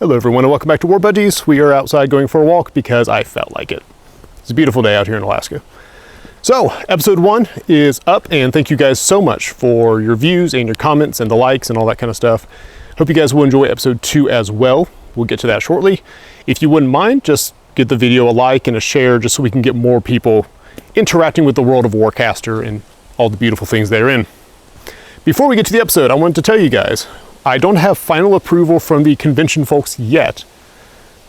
Hello everyone and welcome back to War Buddies. We are outside going for a walk because I felt like it. It's a beautiful day out here in Alaska. So, episode 1 is up and thank you guys so much for your views and your comments and the likes and all that kind of stuff. Hope you guys will enjoy episode 2 as well. We'll get to that shortly. If you wouldn't mind, just give the video a like and a share just so we can get more people interacting with the world of Warcaster and all the beautiful things therein. Before we get to the episode, I wanted to tell you guys, I don't have final approval from the convention folks yet,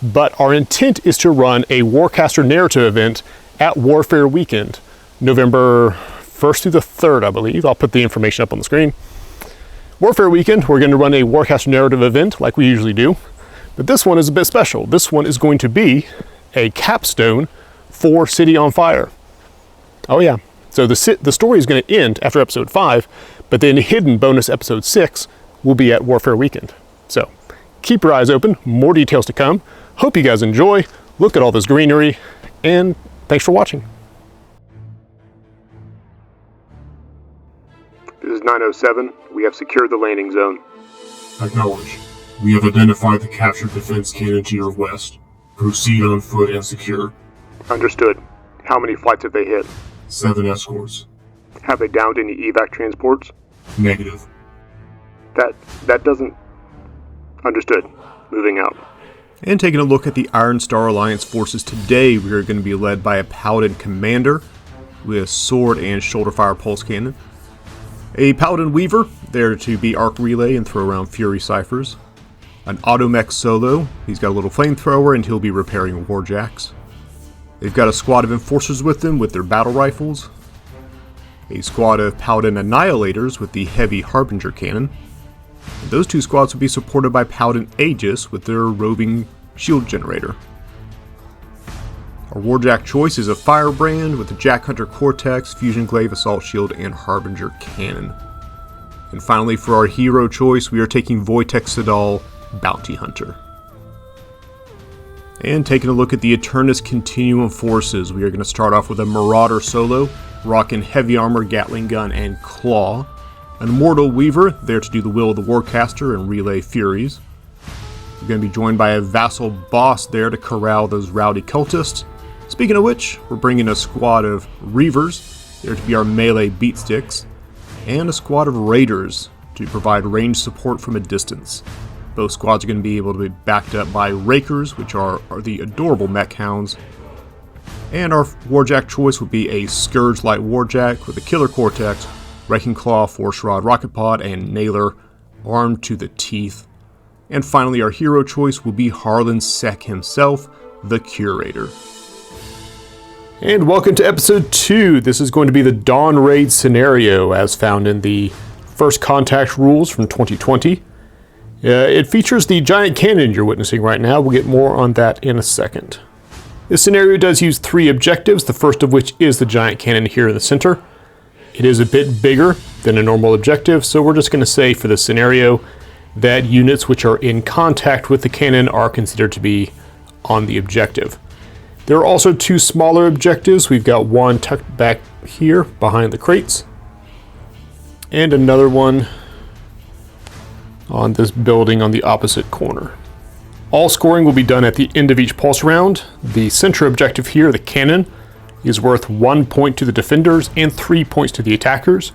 but our intent is to run a Warcaster narrative event at Warfare Weekend, November 1st through the 3rd, I believe. I'll put the information up on the screen. Warfare Weekend, we're going to run a Warcaster narrative event like we usually do, but this one is a bit special. This one is going to be a capstone for City on Fire. Oh yeah, so the story is going to end after episode 5, but then hidden bonus episode 6 will be at Warfare Weekend. So keep your eyes open, more details to come. Hope you guys enjoy, look at all this greenery, and thanks for watching. This is 907. We have secured the landing zone. Acknowledge. We have identified the captured defense cannon to your west. Proceed on foot and secure. Understood. How many flights have they hit? 7 escorts. Have they downed any evac transports? Negative. That doesn't... Understood. Moving out. And taking a look at the Iron Star Alliance forces today, we are going to be led by a Paladin Commander with sword and shoulder fire pulse cannon. A Paladin Weaver, there to be arc relay and throw around Fury ciphers. An Automech Solo, he's got a little flamethrower and he'll be repairing warjacks. They've got a squad of Enforcers with them with their battle rifles. A squad of Paladin Annihilators with the heavy Harbinger cannon. And those two squads will be supported by Paladin Aegis with their roving shield generator. Our warjack choice is a Firebrand with the Jack Hunter Cortex, Fusion Glaive, Assault Shield, and Harbinger cannon. And finally, for our hero choice, we are taking Wojtek Sadal, Bounty Hunter. And taking a look at the Eternus Continuum forces, we are going to start off with a Marauder Solo, rocking heavy armor, Gatling gun, and claw. An Immortal Weaver, there to do the will of the Warcaster and relay Furies. We're going to be joined by a Vassal Boss there to corral those rowdy cultists. Speaking of which, we're bringing a squad of Reavers, there to be our melee beatsticks, and a squad of Raiders to provide range support from a distance. Both squads are going to be able to be backed up by Rakers, which are the adorable mech hounds. And our warjack choice would be a Scourge Light Warjack with a Killer Cortex, Wrecking Claw, Force Rod, Rocket Pod, and Nailer, armed to the teeth. And finally, our hero choice will be Harlan Sek himself, the Curator. And welcome to episode 2. This is going to be the Dawn Raid scenario as found in the First Contact rules from 2020. It features the giant cannon you're witnessing right now. We'll get more on that in a second. This scenario does use 3 objectives, the first of which is the giant cannon here in the center. It is a bit bigger than a normal objective, so we're just going to say for this scenario that units which are in contact with the cannon are considered to be on the objective. There are also 2 smaller objectives. We've got one tucked back here behind the crates, and another one on this building on the opposite corner. All scoring will be done at the end of each pulse round. The center objective here, the cannon, is worth 1 point to the defenders and 3 points to the attackers,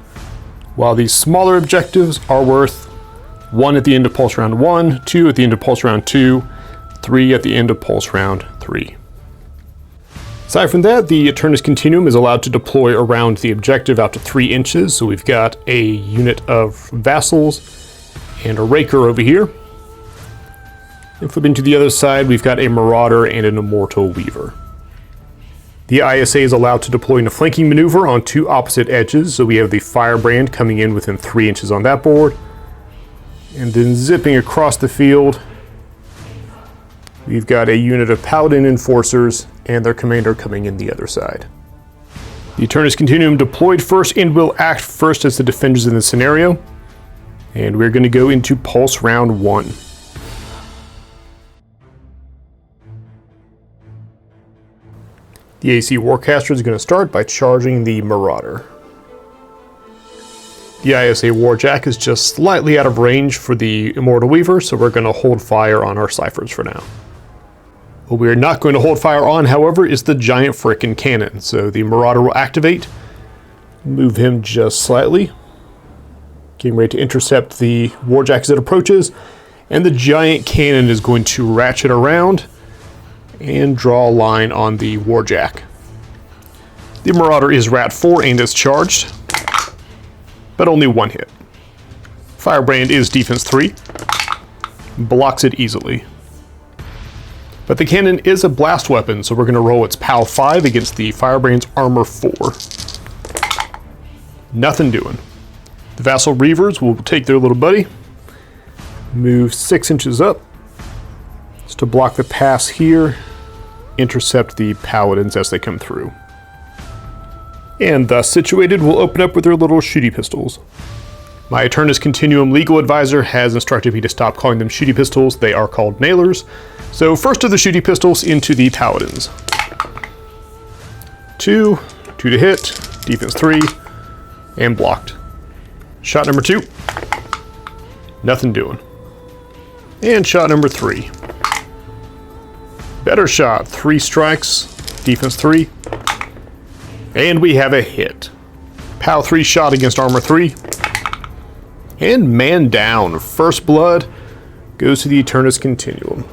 while these smaller objectives are worth 1 at the end of pulse round 1, 2 at the end of pulse round 2, 3 at the end of pulse round 3. Aside from that, the Eternus Continuum is allowed to deploy around the objective out to 3 inches, so we've got a unit of Vassals and a Raker over here. And flipping to the other side, we've got a Marauder and an Immortal Weaver. The ISA is allowed to deploy in a flanking maneuver on 2 opposite edges, so we have the Firebrand coming in within 3 inches on that board. And then zipping across the field, we've got a unit of Paladin Enforcers and their commander coming in the other side. The Eternus Continuum deployed first and will act first as the defenders in the scenario. And we're going to go into pulse round 1. The AC Warcaster is going to start by charging the Marauder. The ISA Warjack is just slightly out of range for the Immortal Weaver, so we're going to hold fire on our ciphers for now. What we are not going to hold fire on, however, is the giant frickin' cannon. So the Marauder will activate, move him just slightly, getting ready to intercept the Warjack as it approaches, and the giant cannon is going to ratchet around and draw a line on the Warjack. The Marauder is Rat 4 and is charged, but only one hit. Firebrand is defense 3, blocks it easily. But the cannon is a blast weapon, so we're going to roll its POW 5 against the Firebrand's armor 4. Nothing doing. The Vassal Reavers will take their little buddy, move 6 inches up, just to block the pass here, intercept the Paladins as they come through. And thus situated, we'll open up with their little shooty pistols. My Eternus Continuum legal advisor has instructed me to stop calling them shooty pistols. They are called nailers. So first of the shooty pistols into the Paladins. 2 to hit, defense 3, and blocked. Shot number 2, nothing doing. And shot number 3. Better shot, 3 strikes, defense 3. And we have a hit. POW 3 shot against armor 3. And man down. First blood goes to the Eternus Continuum.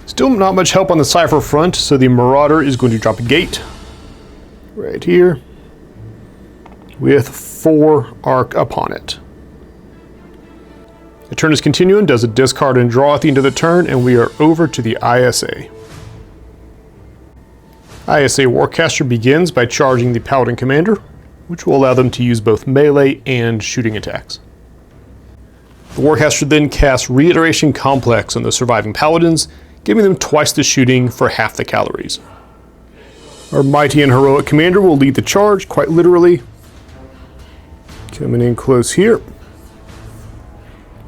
Still not much help on the cipher front, so the Marauder is going to drop a gate right here with 4 arc upon it. Eternus Continuum does a discard and draw at the end of the turn, and we are over to the ISA. ISA Warcaster begins by charging the Paladin Commander, which will allow them to use both melee and shooting attacks. The Warcaster then casts Reiteration Complex on the surviving Paladins, giving them twice the shooting for half the calories. Our mighty and heroic commander will lead the charge, quite literally. Coming in close here.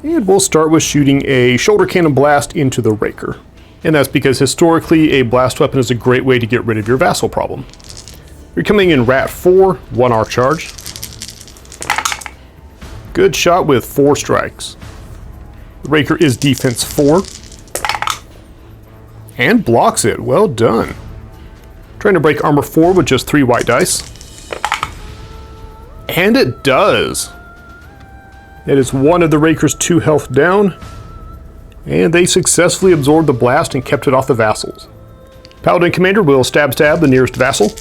And we'll start with shooting a shoulder cannon blast into the Raker. And that's because historically a blast weapon is a great way to get rid of your vassal problem. You're coming in Rat 4, 1 arc charge. Good shot with 4 strikes. The Raker is defense 4. And blocks it, well done. Trying to break armor 4 with just 3 white dice. And it does. It is one of the Raker's 2 health down. And they successfully absorbed the blast and kept it off the vassals. Paladin Commander will stab the nearest vassal.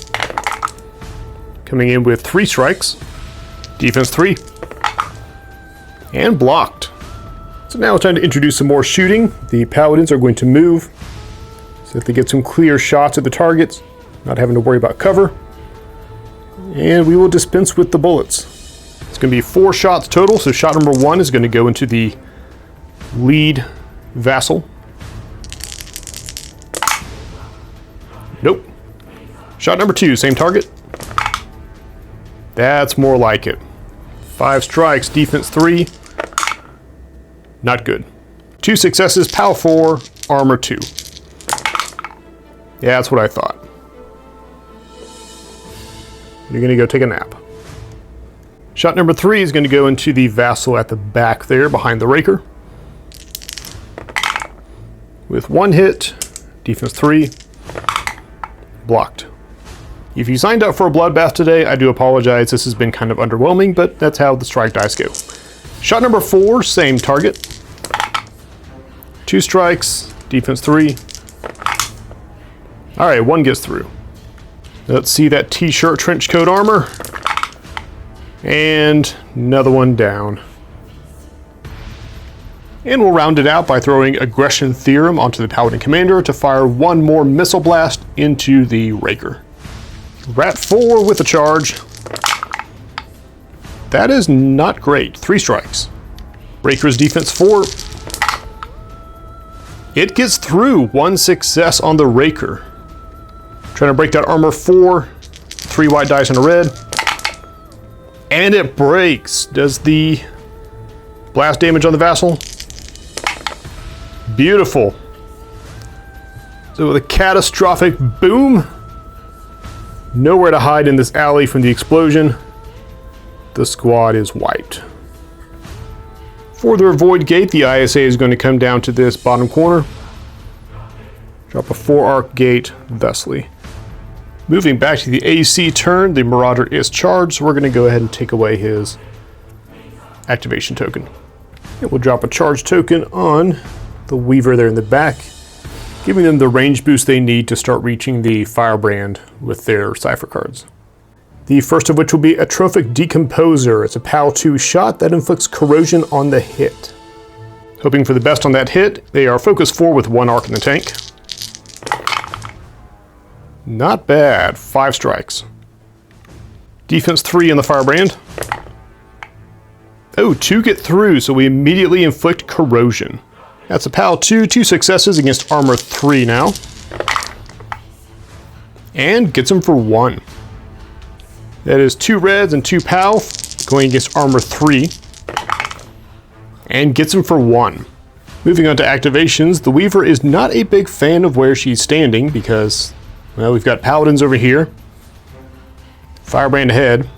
Coming in with 3 strikes. Defense 3. And blocked. So now it's time to introduce some more shooting. The Paladins are going to move so that they get some clear shots at the targets, not having to worry about cover. And we will dispense with the bullets. It's going to be 4 shots total, so shot number 1 is going to go into the lead vassal. Nope. Shot number 2, same target. That's more like it. 5 strikes, defense 3. Not good. 2 successes, POW 4, armor 2. Yeah, that's what I thought. You're gonna go take a nap. Shot number 3 is gonna go into the vassal at the back there behind the Raker. With 1 hit, defense 3, blocked. If you signed up for a bloodbath today, I do apologize. This has been kind of underwhelming, but that's how the strike dice go. Shot number 4, same target. 2 strikes, defense 3. All right, 1 gets through. Let's see that t-shirt trench coat armor. And another one down. And we'll round it out by throwing Aggression Theorem onto the Paladin Commander to fire 1 more missile blast into the Raker. Rat 4 with a charge. That is not great. 3 strikes. Raker's defense 4. It gets through. 1 success on the Raker. Trying to break that armor 4. 3 white dice and a red. And it breaks. Does the blast damage on the vassal? Beautiful. So with a catastrophic boom, nowhere to hide in this alley from the explosion. the squad is wiped. For their void gate, the ISA is going to come down to this bottom corner. Drop a 4-arc gate thusly. Moving back to the AC turn, the Marauder is charged, so we're going to go ahead and take away his activation token. And we'll drop a charge token on the Weaver there in the back, giving them the range boost they need to start reaching the Firebrand with their Cypher cards. The first of which will be Atrophic Decomposer. It's a POW 2 shot that inflicts corrosion on the hit. Hoping for the best on that hit, they are focus 4 with 1 arc in the tank. Not bad, 5 strikes. Defense 3 on the Firebrand. Oh, 2 get through, so we immediately inflict corrosion. That's a POW 2, 2 successes against armor 3 now. And gets him for 1. That is 2 reds and 2 POW going against armor 3. And gets him for 1. Moving on to activations, the Weaver is not a big fan of where she's standing because, well, we've got Paladins over here, Firebrand ahead,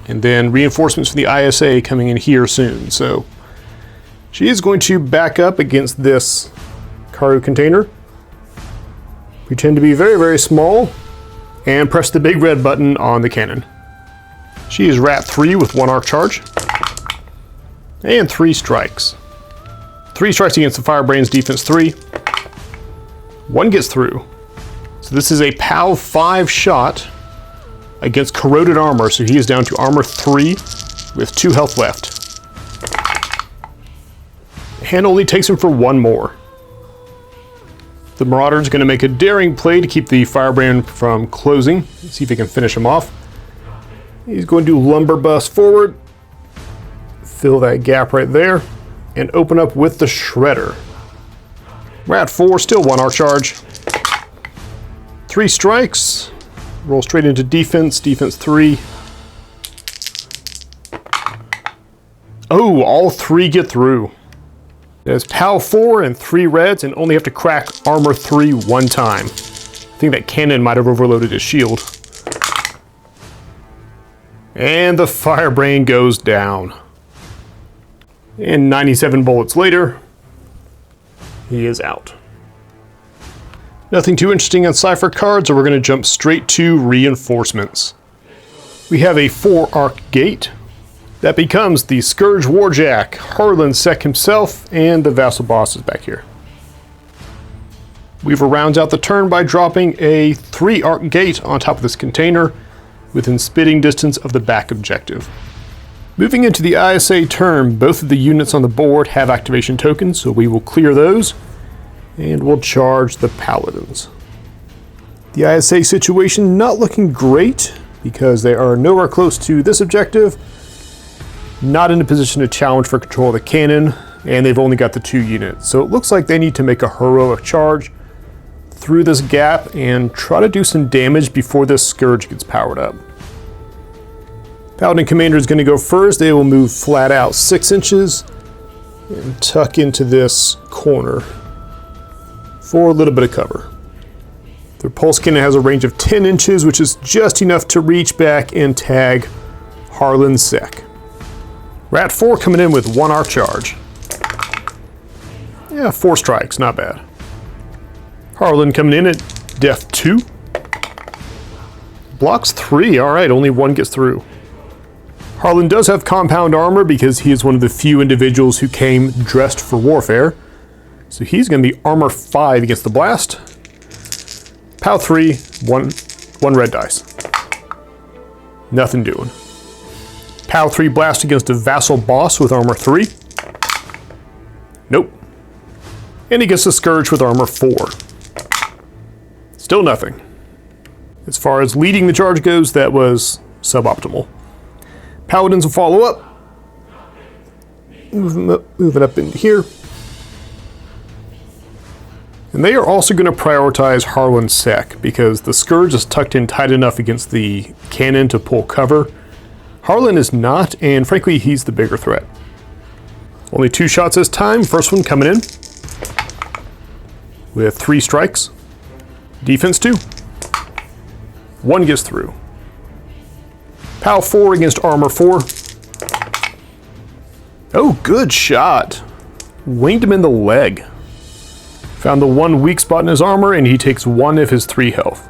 and then reinforcements from the ISA coming in here soon. So she is going to back up against this cargo container, pretend to be very, very small, and press the big red button on the cannon. She is Rat 3 with 1 arc charge, and 3 strikes. 3 strikes against the Firebrand's defense 3. 1 gets through. So this is a POW 5 shot against corroded armor, so he is down to armor 3 with 2 health left. And only takes him for 1 more. The Marauder is going to make a daring play to keep the Firebrand from closing. Let's see if he can finish him off. He's going to lumber bust forward, fill that gap right there, and open up with the Shredder. Rat 4, still 1 arc charge. 3 strikes. Roll straight into defense, defense 3. Oh, all 3 get through. There's POW 4 and 3 reds, and only have to crack armor 3 1 time. I think that cannon might have overloaded his shield. And the Firebrand goes down. And 97 bullets later, he is out. Nothing too interesting on Cypher cards, so we're going to jump straight to reinforcements. We have a 4-arc gate. That becomes the Scourge Warjack, Harlan Sec himself, and the Vassal Boss is back here. Weaver rounds out the turn by dropping a 3-arc gate on top of this container within spitting distance of the back objective. Moving into the ISA turn, both of the units on the board have activation tokens, so we will clear those, and we'll charge the Paladins. The ISA situation not looking great, because they are nowhere close to this objective, not in a position to challenge for control of the cannon, and they've only got the 2 units. So it looks like they need to make a heroic charge through this gap and try to do some damage before this Scourge gets powered up. Paladin Commander is going to go first. They will move flat out 6 inches and tuck into this corner for a little bit of cover. Their pulse cannon has a range of 10 inches, which is just enough to reach back and tag Harlan Sec. Rat 4 coming in with 1 arc charge. Yeah, 4 strikes, not bad. Harlan coming in at def 2. Blocks 3, alright, only 1 gets through. Harlan does have compound armor because he is one of the few individuals who came dressed for warfare. So he's going to be armor 5 against the blast. POW 3, 1 red dice. Nothing doing. POW 3 blast against a Vassal Boss with armor 3. Nope. And he gets the Scourge with armor 4. Still nothing. As far as leading the charge goes, that was suboptimal. Paladins will follow up. Moving up into here. And they are also going to prioritize Harlan Sec because the Scourge is tucked in tight enough against the cannon to pull cover. Harlan is not, and frankly, he's the bigger threat. Only 2 shots this time. First one coming in with 3 strikes. Defense 2. 1 gets through. POW 4 against armor 4. Oh, good shot. Winged him in the leg. Found the one weak spot in his armor, and he takes 1 of his 3 health.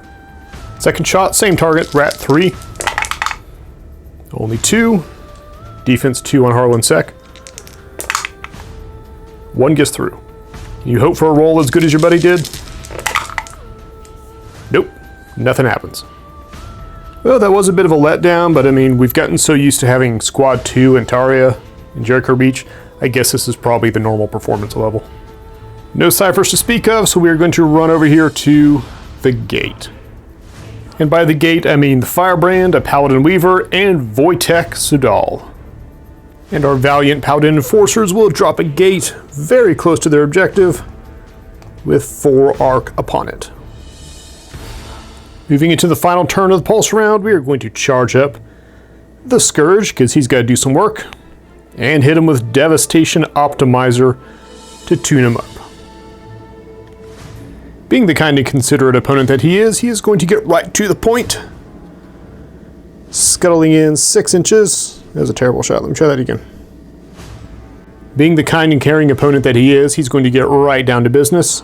Second shot, same target, rat 3. Only 2. Defense 2 on Harlan Sec. 1 gets through. You hope for a roll as good as your buddy did? Nope, nothing happens. Well, that was a bit of a letdown, but I mean, we've gotten so used to having Squad 2 and Taria and Jericho Beach, I guess this is probably the normal performance level. No ciphers to speak of, so we are going to run over here to the gate. And by the gate, I mean the Firebrand, a Paladin Weaver, and Wojtek Sudal. And our valiant Paladin Enforcers will drop a gate very close to their objective with 4 arc upon it. Moving into the final turn of the pulse round, we are going to charge up the Scourge, because he's got to do some work, and hit him with Devastation Optimizer to tune him up. Being the kind and considerate opponent that he is going to get right to the point. Scuttling in 6 inches. That was a terrible shot. Let me try that again. Being the kind and caring opponent that he is, he's going to get right down to business.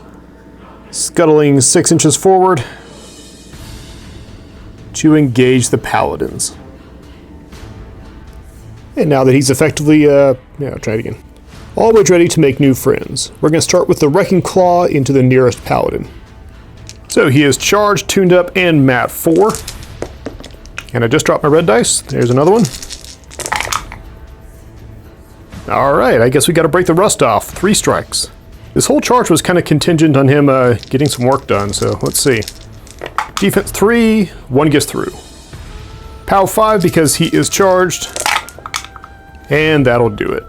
Scuttling 6 inches forward to engage the Paladins. And now that he's effectively, I'll try it again. Always ready to make new friends. We're going to start with the Wrecking Claw into the nearest Paladin. So he is charged, tuned up, and mat 4. And I just dropped my red dice. There's another one. Alright, I guess we got to break the rust off. 3 strikes. This whole charge was kind of contingent on him getting some work done, so let's see. Defense 3, 1 gets through. POW 5 because he is charged. And that'll do it.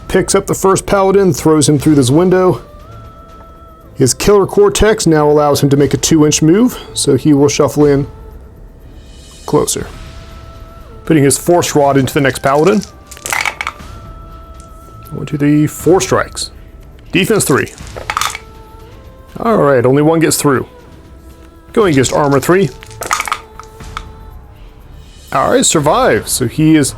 Picks up the first Paladin, throws him through this window. His Killer Cortex now allows him to make a 2-inch move, so he will shuffle in closer. Putting his Force Rod into the next Paladin. 1, 2, 3, 4 strikes. Defense 3. Alright, only 1 gets through. Going against Armor 3. Alright, survives. So he is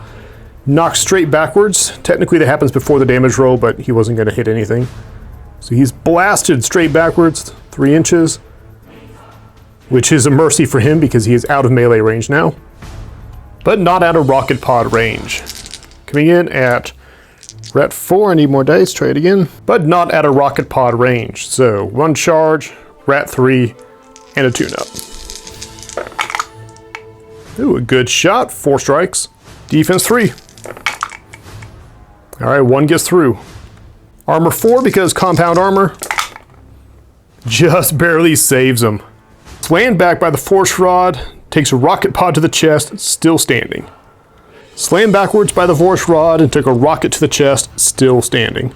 knocked straight backwards. Technically that happens before the damage roll, but he wasn't going to hit anything. So he's blasted straight backwards, 3 inches. Which is a mercy for him because he is out of melee range now. But not out of rocket pod range. Coming in at rat 4, I need more dice, try it again. But not at a rocket pod range. So 1 charge, rat 3, and a tune-up. Ooh, a good shot, 4 strikes. Defense 3. Alright, 1 gets through. Armor 4 because compound armor just barely saves him. Slammed back by the Force Rod, takes a rocket pod to the chest, still standing. Slammed backwards by the Force Rod and took a rocket to the chest, still standing.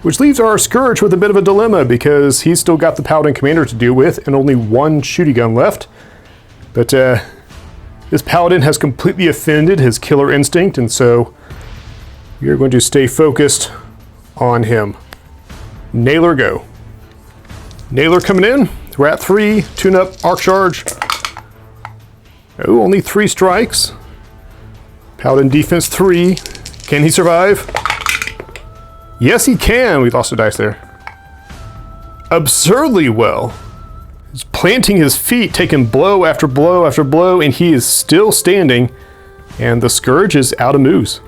Which leaves our Scourge with a bit of a dilemma because he's still got the Paladin Commander to deal with and only 1 shooting gun left. But this Paladin has completely offended his killer instinct, and so we are going to stay focused on him. Nailer, go. Nailer coming in. Rat 3, tune up, arc charge. Oh, only 3 strikes. Paladin defense 3. Can he survive? Yes, he can. We lost a dice there. Absurdly well. He's planting his feet, taking blow after blow after blow, and he is still standing. And the Scourge is out of moves.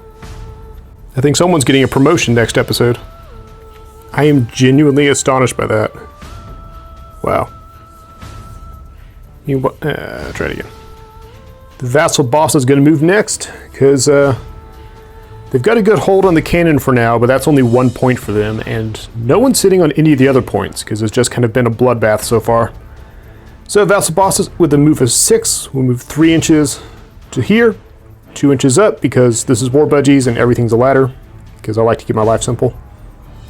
I think someone's getting a promotion next episode. I am genuinely astonished by that. Wow. Try it again. The Vassal Boss is going to move next, because they've got a good hold on the cannon for now, but that's only 1 point for them, and no one's sitting on any of the other points, because it's just kind of been a bloodbath so far. So Vassal Boss with a move of 6 will move 3 inches to here, 2 inches up, because this is War Budgies and everything's a ladder, because I like to keep my life simple.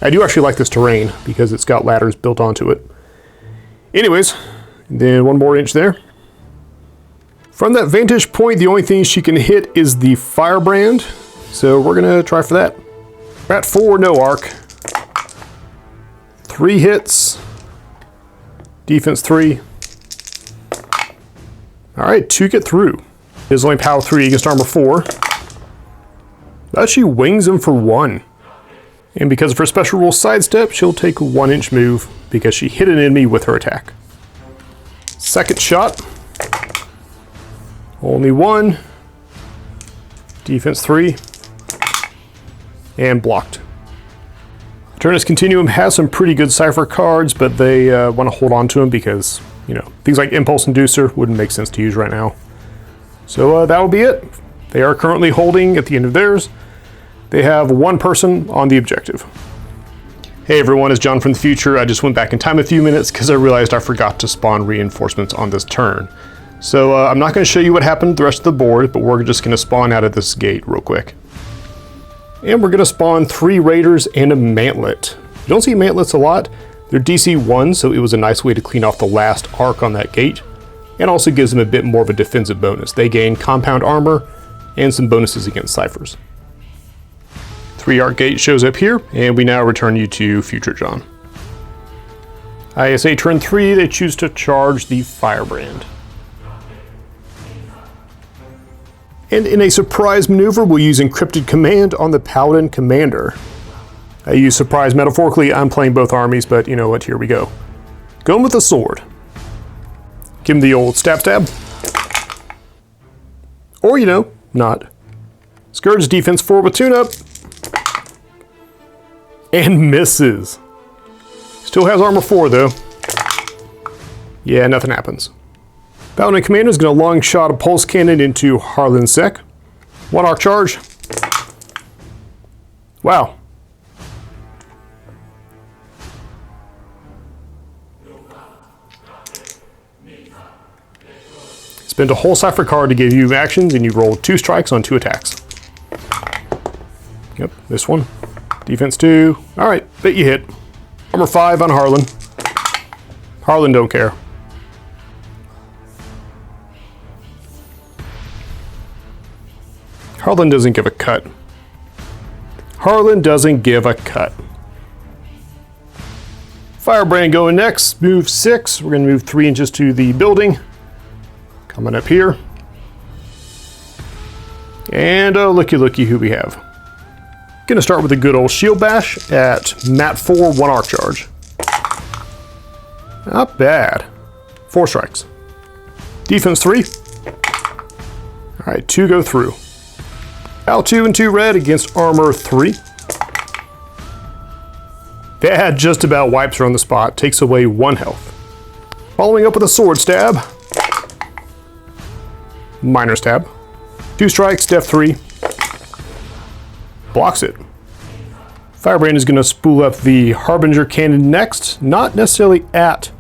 I do actually like this terrain, because it's got ladders built onto it. Anyways, then 1 more inch there. From that vantage point, the only thing she can hit is the Firebrand, so we're going to try for that. Rat 4, no arc. 3 hits. Defense 3. Alright, 2 get through. There's only power 3 against armor 4. But she wings him for 1. And because of her special rule sidestep, she'll take a 1-inch move because she hit an enemy with her attack. Second shot. Only 1. Defense 3. And blocked. Turnus Continuum has some pretty good Cypher cards, but they want to hold on to them because, you know, things like Impulse Inducer wouldn't make sense to use right now. So that'll be it. They are currently holding at the end of theirs. They have 1 person on the objective. Hey everyone, it's John from the future. I just went back in time a few minutes because I realized I forgot to spawn reinforcements on this turn. So I'm not going to show you what happened to the rest of the board, but we're just going to spawn out of this gate real quick. And we're going to spawn 3 raiders and a mantlet. You don't see mantlets a lot. They're DC 1, so it was a nice way to clean off the last arc on that gate. And also gives them a bit more of a defensive bonus. They gain compound armor and some bonuses against ciphers. 3 arc gate shows up here, and we now return you to Future John. ISA turn 3, they choose to charge the Firebrand. And in a surprise maneuver, we'll use Encrypted Command on the Paladin Commander. I use surprise metaphorically, I'm playing both armies, but you know what, here we go. Going with a sword. Give him the old stab stab. Or, you know, not. Scourge defense 4 with tune-up. And misses. Still has armor 4 though. Yeah, nothing happens. Paladin Commander is going to long shot a pulse cannon into Harlan Sec. 1 arc charge. Wow. Spend a whole Cypher card to give you actions, and you roll 2 strikes on 2 attacks. Yep, this one. Defense 2. Alright, bet you hit. Armor 5 on Harlan. Harlan don't care. Harlan doesn't give a cut. Harlan doesn't give a cut. Firebrand going next. Move 6. We're going to move 3 inches to the building. Coming up here. And oh, looky who we have. Gonna start with a good old shield bash at mat 4, 1 arc charge. Not bad. 4 strikes. Defense 3. Alright, 2 go through. Al 2 and 2 red against armor 3. That just about wipes her on the spot, takes away 1 health. Following up with a sword stab. Minor stab. 2 strikes, def 3. Blocks it. Firebrand is going to spool up the Harbinger cannon next. Not necessarily at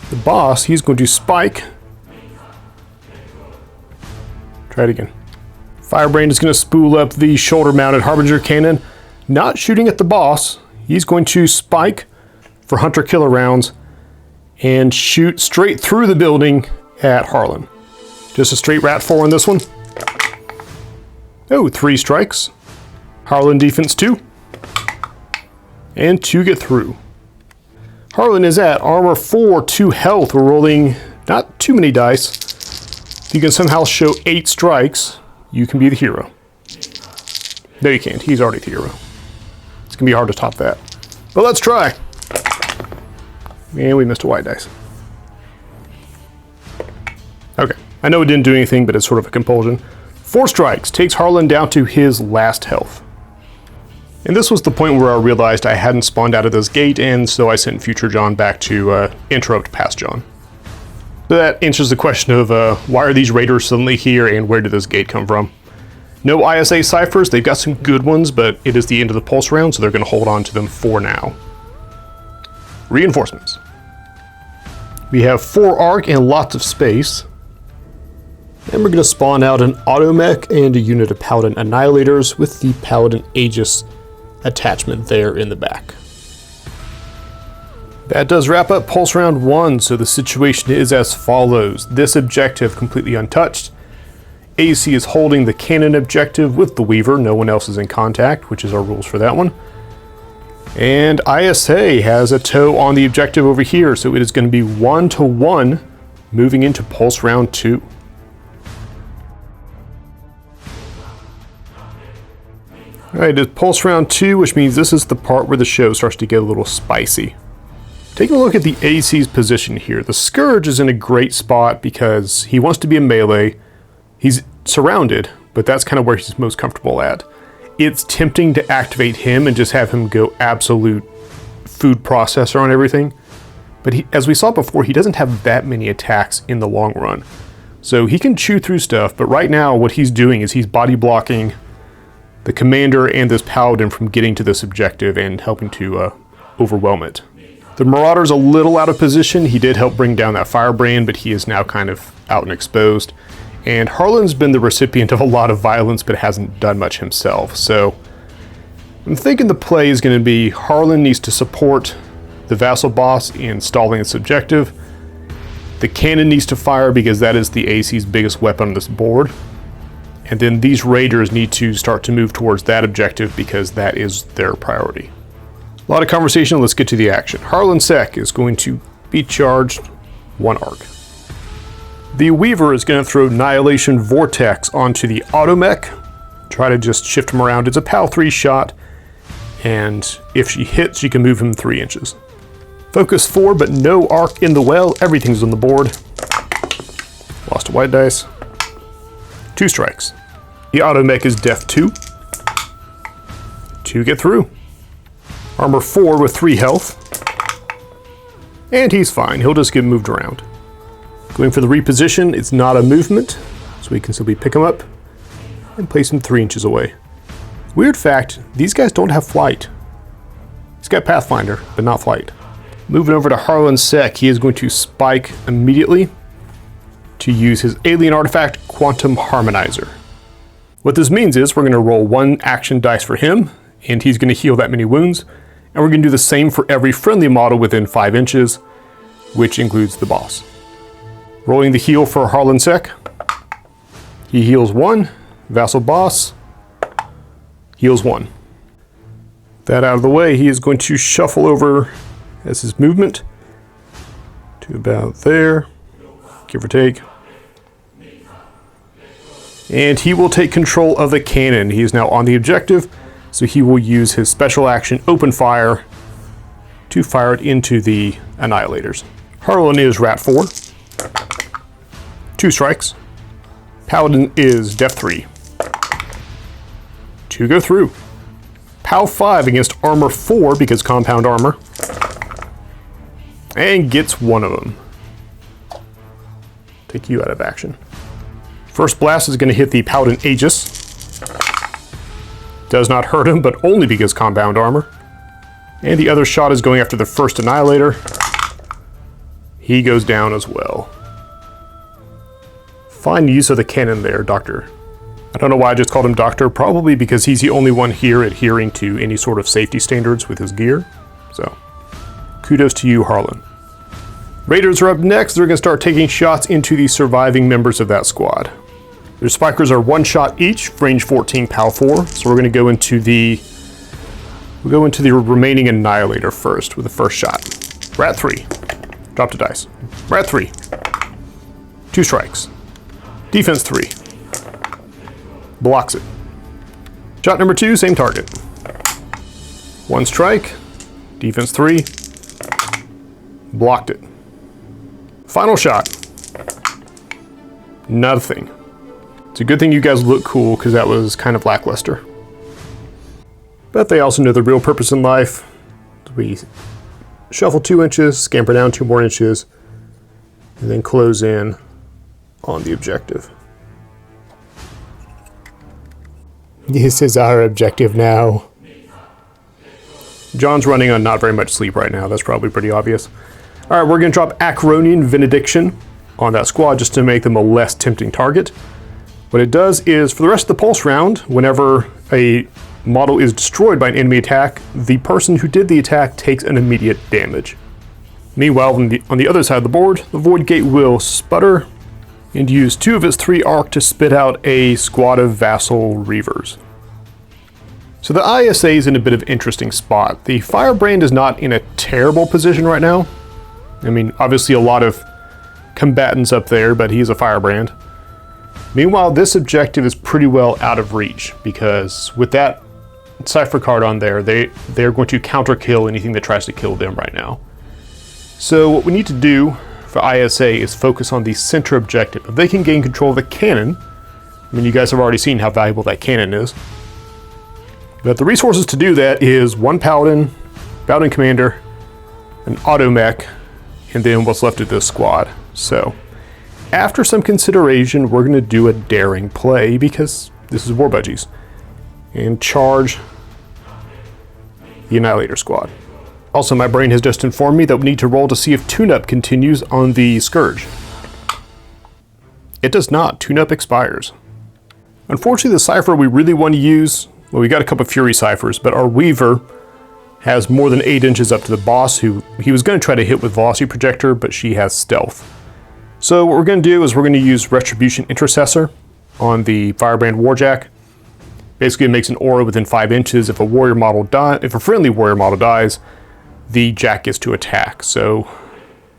the boss. He's going to spike. Try it again. Firebrand is going to spool up the shoulder-mounted Harbinger cannon. Not shooting at the boss. He's going to spike for Hunter Killer rounds and shoot straight through the building at Harlan. Just a straight rat 4 on this one. Oh, 3 strikes. Harlan defense 2. And 2 get through. Harlan is at armor 4, 2 health. We're rolling not too many dice. If you can somehow show 8 strikes, you can be the hero. No, you can't. He's already the hero. It's going to be hard to top that. But let's try. And we missed a white dice. Okay. I know it didn't do anything, but it's sort of a compulsion. 4 strikes takes Harlan down to his last health. And this was the point where I realized I hadn't spawned out of this gate, and so I sent Future John back to interrupt Past John. So that answers the question of why are these raiders suddenly here, and where did this gate come from? No ISA ciphers, they've got some good ones, but it is the end of the pulse round, so they're going to hold on to them for now. Reinforcements. We have 4 arc and lots of space. And we're going to spawn out an automech and a unit of Paladin Annihilators with the Paladin Aegis attachment there in the back. That does wrap up Pulse Round 1, so the situation is as follows. This objective completely untouched. AC is holding the cannon objective with the Weaver. No one else is in contact, which is our rules for that one. And ISA has a toe on the objective over here, so it is going to be 1-1 moving into Pulse Round 2. Alright, it's pulse round 2, which means this is the part where the show starts to get a little spicy. Taking a look at the AC's position here, the Scourge is in a great spot because he wants to be a melee. He's surrounded, but that's kind of where he's most comfortable at. It's tempting to activate him and just have him go absolute food processor on everything. But as we saw before, he doesn't have that many attacks in the long run. So he can chew through stuff, but right now what he's doing is he's body blocking the commander and this paladin from getting to this objective and helping to overwhelm it. The Marauder's a little out of position. He did help bring down that firebrand, but he is now kind of out and exposed. And Harlan's been the recipient of a lot of violence, but hasn't done much himself. So I'm thinking the play is going to be Harlan needs to support the vassal boss in stalling its objective. The cannon needs to fire because that is the AC's biggest weapon on this board. And then these raiders need to start to move towards that objective because that is their priority. A lot of conversation, let's get to the action. Harlan Sek is going to be charged 1 arc. The Weaver is going to throw Annihilation Vortex onto the Automech. Try to just shift him around. It's a PAL 3 shot, and if she hits, she can move him 3 inches. Focus 4, but no arc in the well. Everything's on the board. Lost a white dice. 2 strikes. The Automech is Def 2. 2 get through. Armor 4 with 3 health. And he's fine. He'll just get moved around. Going for the reposition, it's not a movement, so we can simply pick him up and place him 3 inches away. Weird fact, these guys don't have flight. He's got Pathfinder, but not flight. Moving over to Harlan Sek, he is going to spike immediately to use his alien artifact, Quantum Harmonizer. What this means is we're going to roll 1 action dice for him, and he's going to heal that many wounds, and we're going to do the same for every friendly model within 5 inches, which includes the boss. Rolling the heal for Harlan Sek. He heals 1, vassal boss heals 1. That out of the way, he is going to shuffle over as his movement to about there, give or take. And he will take control of the cannon. He is now on the objective, so he will use his special action, Open Fire, to fire it into the Annihilators. Harlan is Rat 4. 2 strikes. Paladin is Def 3. 2 go through. PAL 5 against Armor 4 because compound armor. And gets 1 of them. Take you out of action. First blast is going to hit the Paladin Aegis. Does not hurt him, but only because compound armor. And the other shot is going after the first Annihilator. He goes down as well. Fine use of the cannon there, Doctor. I don't know why I just called him Doctor, probably because he's the only one here adhering to any sort of safety standards with his gear. So, kudos to you, Harlan. Raiders are up next. They're going to start taking shots into the surviving members of that squad. Their spikers are 1 shot each, range 14, PAL 4. So we're going to go into the remaining Annihilator first with the first shot. Rat 3. Drop the dice. Rat 3. 2 strikes. Defense 3. Blocks it. Shot number 2, same target. 1 strike. Defense 3. Blocked it. Final shot. Nothing. It's a good thing you guys look cool because that was kind of lackluster. But they also know the real purpose in life. We shuffle 2 inches, scamper down 2 more inches, and then close in on the objective. This is our objective now. John's running on not very much sleep right now. That's probably pretty obvious. All right, we're going to drop Acronian Benediction on that squad just to make them a less tempting target. What it does is, for the rest of the pulse round, whenever a model is destroyed by an enemy attack, the person who did the attack takes an immediate damage. Meanwhile, on the other side of the board, the Void Gate will sputter and use 2 of its 3 arc to spit out a squad of Vassal Reavers. So the ISA is in a bit of an interesting spot. The Firebrand is not in a terrible position right now. I mean, obviously a lot of combatants up there, but he's a Firebrand. Meanwhile, this objective is pretty well out of reach, because with that Cypher card on there, they're going to counter kill anything that tries to kill them right now. So what we need to do for ISA is focus on the center objective. If they can gain control of the cannon, I mean, you guys have already seen how valuable that cannon is. But the resources to do that is one Paladin, Paladin Commander, an automech, and then what's left of this squad. So, after some consideration, we're going to do a daring play because this is War Budgies. And charge the Annihilator squad. Also, my brain has just informed me that we need to roll to see if tune-up continues on the Scourge. It does not. Tune-up expires. Unfortunately, the Cypher we really want to use, well, we got a couple of Fury Cyphers, but our Weaver has more than 8 inches up to the boss, who he was going to try to hit with Velocity Projector, but she has Stealth. So what we're going to do is we're going to use Retribution Intercessor on the Firebrand Warjack. Basically, it makes an aura within 5 inches. If a friendly warrior model dies, the Jack gets to attack. So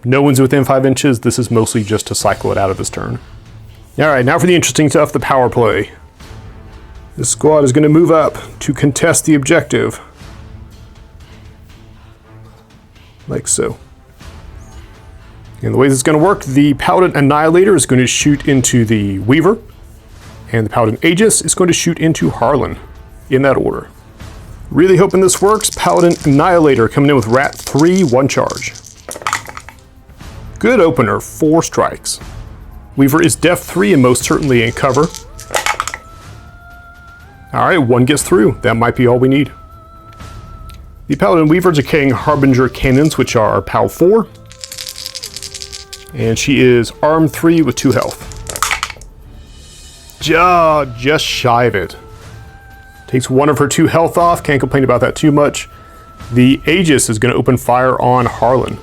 no one's within 5 inches. This is mostly just to cycle it out of this turn. All right, now for the interesting stuff, the power play. This squad is going to move up to contest the objective. Like so. And the way this is going to work, the Paladin Annihilator is going to shoot into the Weaver, and the Paladin Aegis is going to shoot into Harlan, in that order. Really hoping this works. Paladin Annihilator coming in with Rat 3, 1 charge. Good opener, 4 strikes. Weaver is Def 3 and most certainly in cover. Alright, 1 gets through. That might be all we need. The Paladin Weavers are carrying Harbinger Cannons, which are POW 4. And she is Arm 3 with 2 health. Just shy of it. Takes 1 of her 2 health off, can't complain about that too much. The Aegis is going to open fire on Harlan.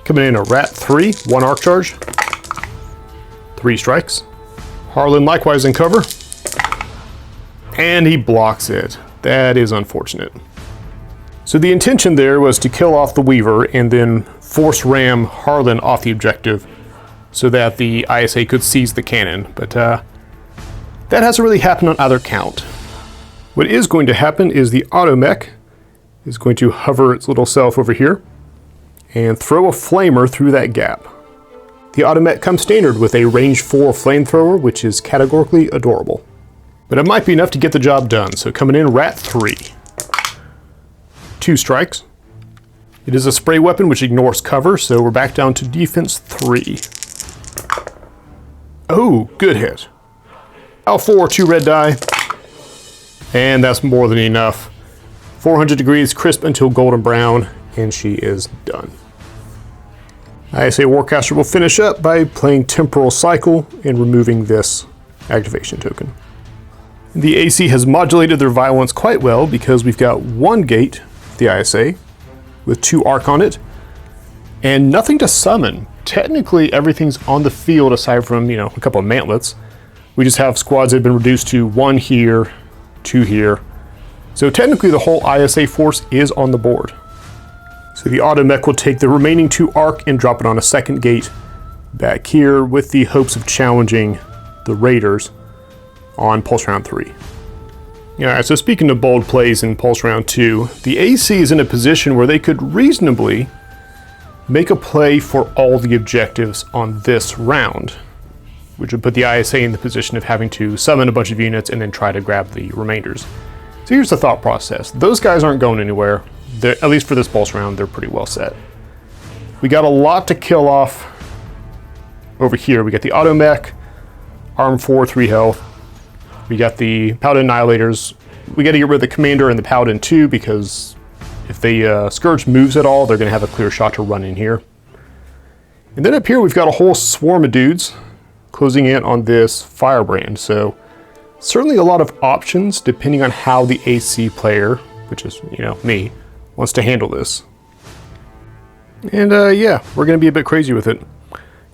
Coming in a Rat 3, 1 arc charge. 3 strikes. Harlan likewise in cover. And he blocks it. That is unfortunate. So the intention there was to kill off the Weaver and then force ram Harlan off the objective so that the ISA could seize the cannon. But that hasn't really happened on either count. What is going to happen is the automech is going to hover its little self over here and throw a flamer through that gap. The automech comes standard with a range 4 flamethrower, which is categorically adorable. But it might be enough to get the job done, so coming in Rat 3. 2 strikes. It is a spray weapon which ignores cover, so we're back down to defense 3. Oh, good hit. L4, 2 red die. And that's more than enough. 400 degrees, crisp until golden brown, and she is done. ISA Warcaster will finish up by playing Temporal Cycle and removing this activation token. The AC has modulated their violence quite well because we've got 1 gate, the ISA, with 2 arc on it, and nothing to summon. Technically, everything's on the field aside from, a couple of mantlets. We just have squads that have been reduced to 1 here, 2 here. So technically the whole ISA force is on the board. So the automech will take the remaining 2 arc and drop it on a 2nd gate back here with the hopes of challenging the Raiders on Pulse Round 3. Alright, so speaking of bold plays in Pulse Round 2, the AC is in a position where they could reasonably make a play for all the objectives on this round, which would put the ISA in the position of having to summon a bunch of units and then try to grab the remainders. So here's the thought process. Those guys aren't going anywhere. At least for this Pulse Round, they're pretty well set. We got a lot to kill off over here. We got the automech, Arm 4, 3 health. We got the Paladin Annihilators. We got to get rid of the Commander and the Paladin too, because if the Scourge moves at all, they're going to have a clear shot to run in here. And then up here, we've got a whole swarm of dudes closing in on this Firebrand. So certainly a lot of options depending on how the AC player, which is, me, wants to handle this. And yeah, we're going to be a bit crazy with it.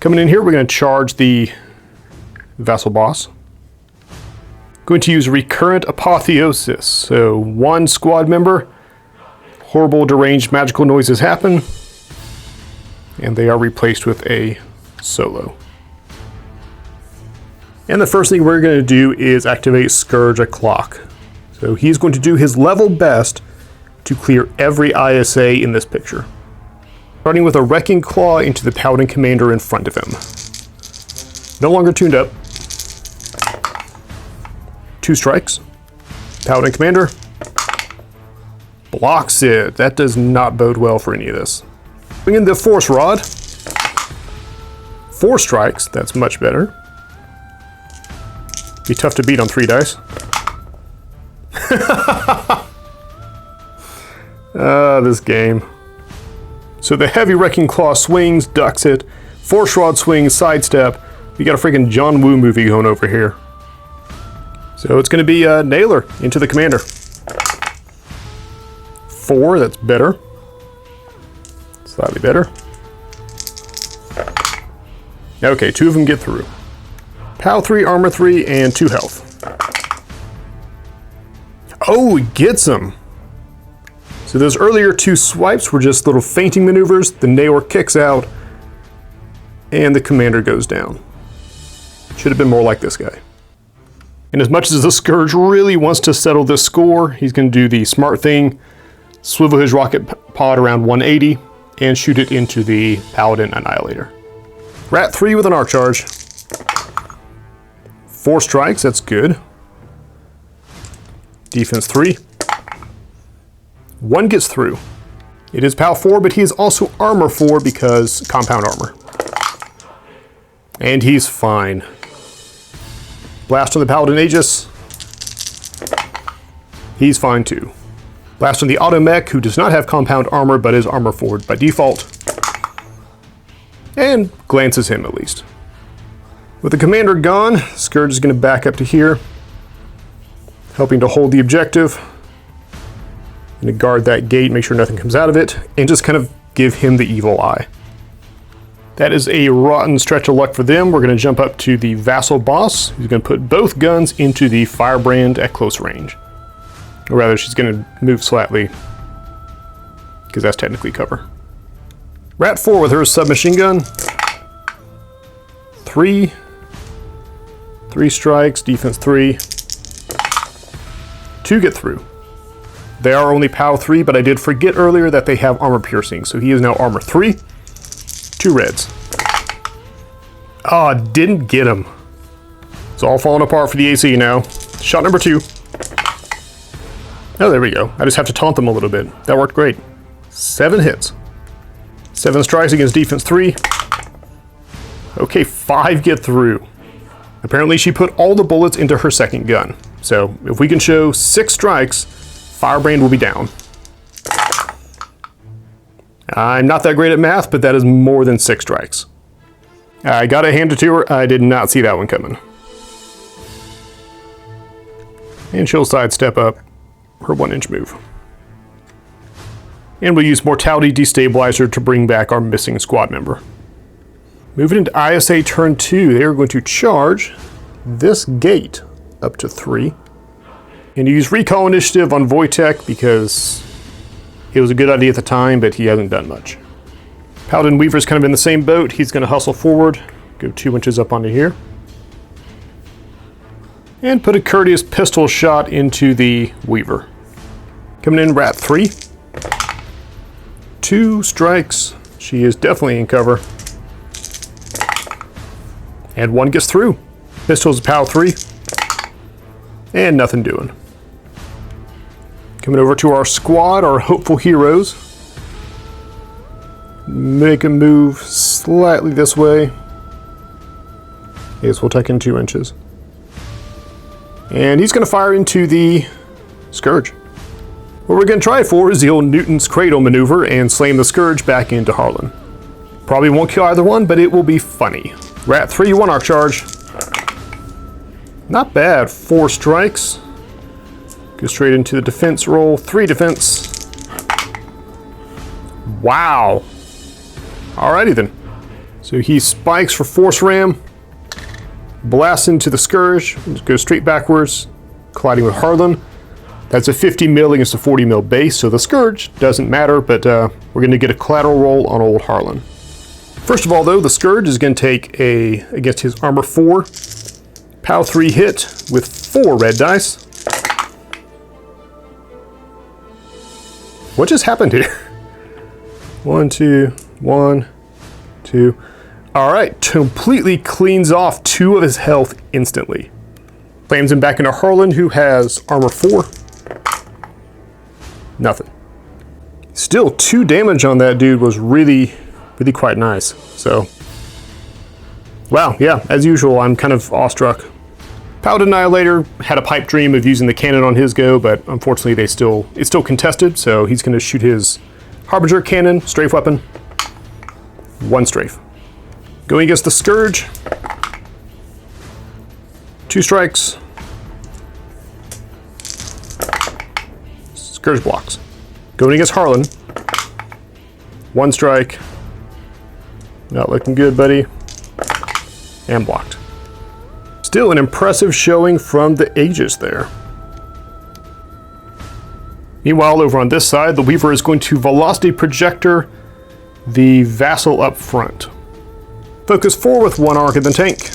Coming in here, we're going to charge the Vessel Boss. Going to use Recurrent Apotheosis. So 1 squad member, horrible deranged magical noises happen, and they are replaced with a solo. And the first thing we're going to do is activate Scourge O'Clock. So he's going to do his level best to clear every ISA in this picture. Starting with a Wrecking Claw into the Paladin Commander in front of him. No longer tuned up. 2 strikes. Paladin Commander. Blocks it. That does not bode well for any of this. Bring in the Force Rod. 4 strikes. That's much better. Be tough to beat on 3 dice. This game. So the heavy Wrecking Claw swings, ducks it. Force Rod swings, sidestep. We got a freaking John Woo movie going over here. So it's going to be a Nailer into the Commander. 4, that's better. Slightly better. Okay, 2 of them get through. POW 3, Armor 3, and 2 health. Oh, he gets him! So those earlier 2 swipes were just little feinting maneuvers. The Nailer kicks out, and the Commander goes down. Should have been more like this guy. And as much as the Scourge really wants to settle this score, he's going to do the smart thing, swivel his rocket pod around 180, and shoot it into the Paladin Annihilator. Rat 3 with an arc charge. 4 strikes, that's good. Defense 3. 1 gets through. It is POW 4, but he is also Armor 4 because compound armor. And he's fine. Blast on the Paladin Aegis. He's fine too. Blast on the Automech, who does not have compound armor but is Armor 4 by default. And glances him at least. With the Commander gone, Scourge is going to back up to here, helping to hold the objective. Going to guard that gate, make sure nothing comes out of it, and just kind of give him the evil eye. That is a rotten stretch of luck for them. We're going to jump up to the Vassal Boss, who's going to put both guns into the Firebrand at close range. Or rather, she's going to move slightly, because that's technically cover. Rat 4 with her submachine gun. 3 strikes, defense 3. 2 get through. They are only POW 3, but I did forget earlier that they have armor piercing, so he is now Armor 3. 2 reds. Ah, didn't get him. It's all falling apart for the AC now. Shot number 2. Oh, there we go. I just have to taunt them a little bit. That worked great. 7 hits. 7 strikes against defense 3. Okay, 5 get through. Apparently she put all the bullets into her second gun. So if we can show 6 strikes, Firebrand will be down. I'm not that great at math, but that is more than 6 strikes. I gotta hand it to her. I did not see that one coming. And she'll sidestep up her 1-inch move. And we'll use Mortality Destabilizer to bring back our missing squad member. Moving into ISA turn 2, they're going to charge this gate up to 3. And use Recall Initiative on Wojtek because it was a good idea at the time, but he hasn't done much. Paladin Weaver's kind of in the same boat. He's going to hustle forward, go 2 inches up onto here. And put a courteous pistol shot into the Weaver. Coming in, Rat 3. 2 strikes. She is definitely in cover. And 1 gets through. Pistol's POW 3. And nothing doing. Coming over to our squad, our hopeful heroes. Make a move slightly this way. Yes, we'll take in 2 inches. And he's going to fire into the Scourge. What we're going to try for is the old Newton's Cradle maneuver and slam the Scourge back into Harlan. Probably won't kill either one, but it will be funny. Rat 3, 1 arc charge. Not bad. 4 strikes. Go straight into the defense roll. 3 defense. Wow. Alrighty then. So he spikes for Force Ram. Blasts into the Scourge. Goes straight backwards. Colliding with Harlan. That's a 50 mil against a 40 mil base, so the Scourge doesn't matter, but we're going to get a collateral roll on old Harlan. First of all, though, the Scourge is going to take against his Armor 4, POW 3 hit with 4 red dice. What just happened here? 1, 2, 1, 2. Alright, completely cleans off 2 of his health instantly. Slams him back into Harlan, who has armor 4. Nothing. Still, 2 damage on that dude was really quite nice. So, wow, yeah, as usual, I'm kind of awestruck. Paladin Annihilator had a pipe dream of using the cannon on his go, but unfortunately it's still contested, so he's going to shoot his Harbinger cannon, strafe weapon. 1 strafe. Going against the Scourge. 2 strikes. Scourge blocks. Going against Harlan. 1 strike. Not looking good, buddy. And blocked. Still an impressive showing from the Aegis there. Meanwhile, over on this side, the Weaver is going to Velocity Projector the Vassal up front. Focus 4 with 1 arc in the tank.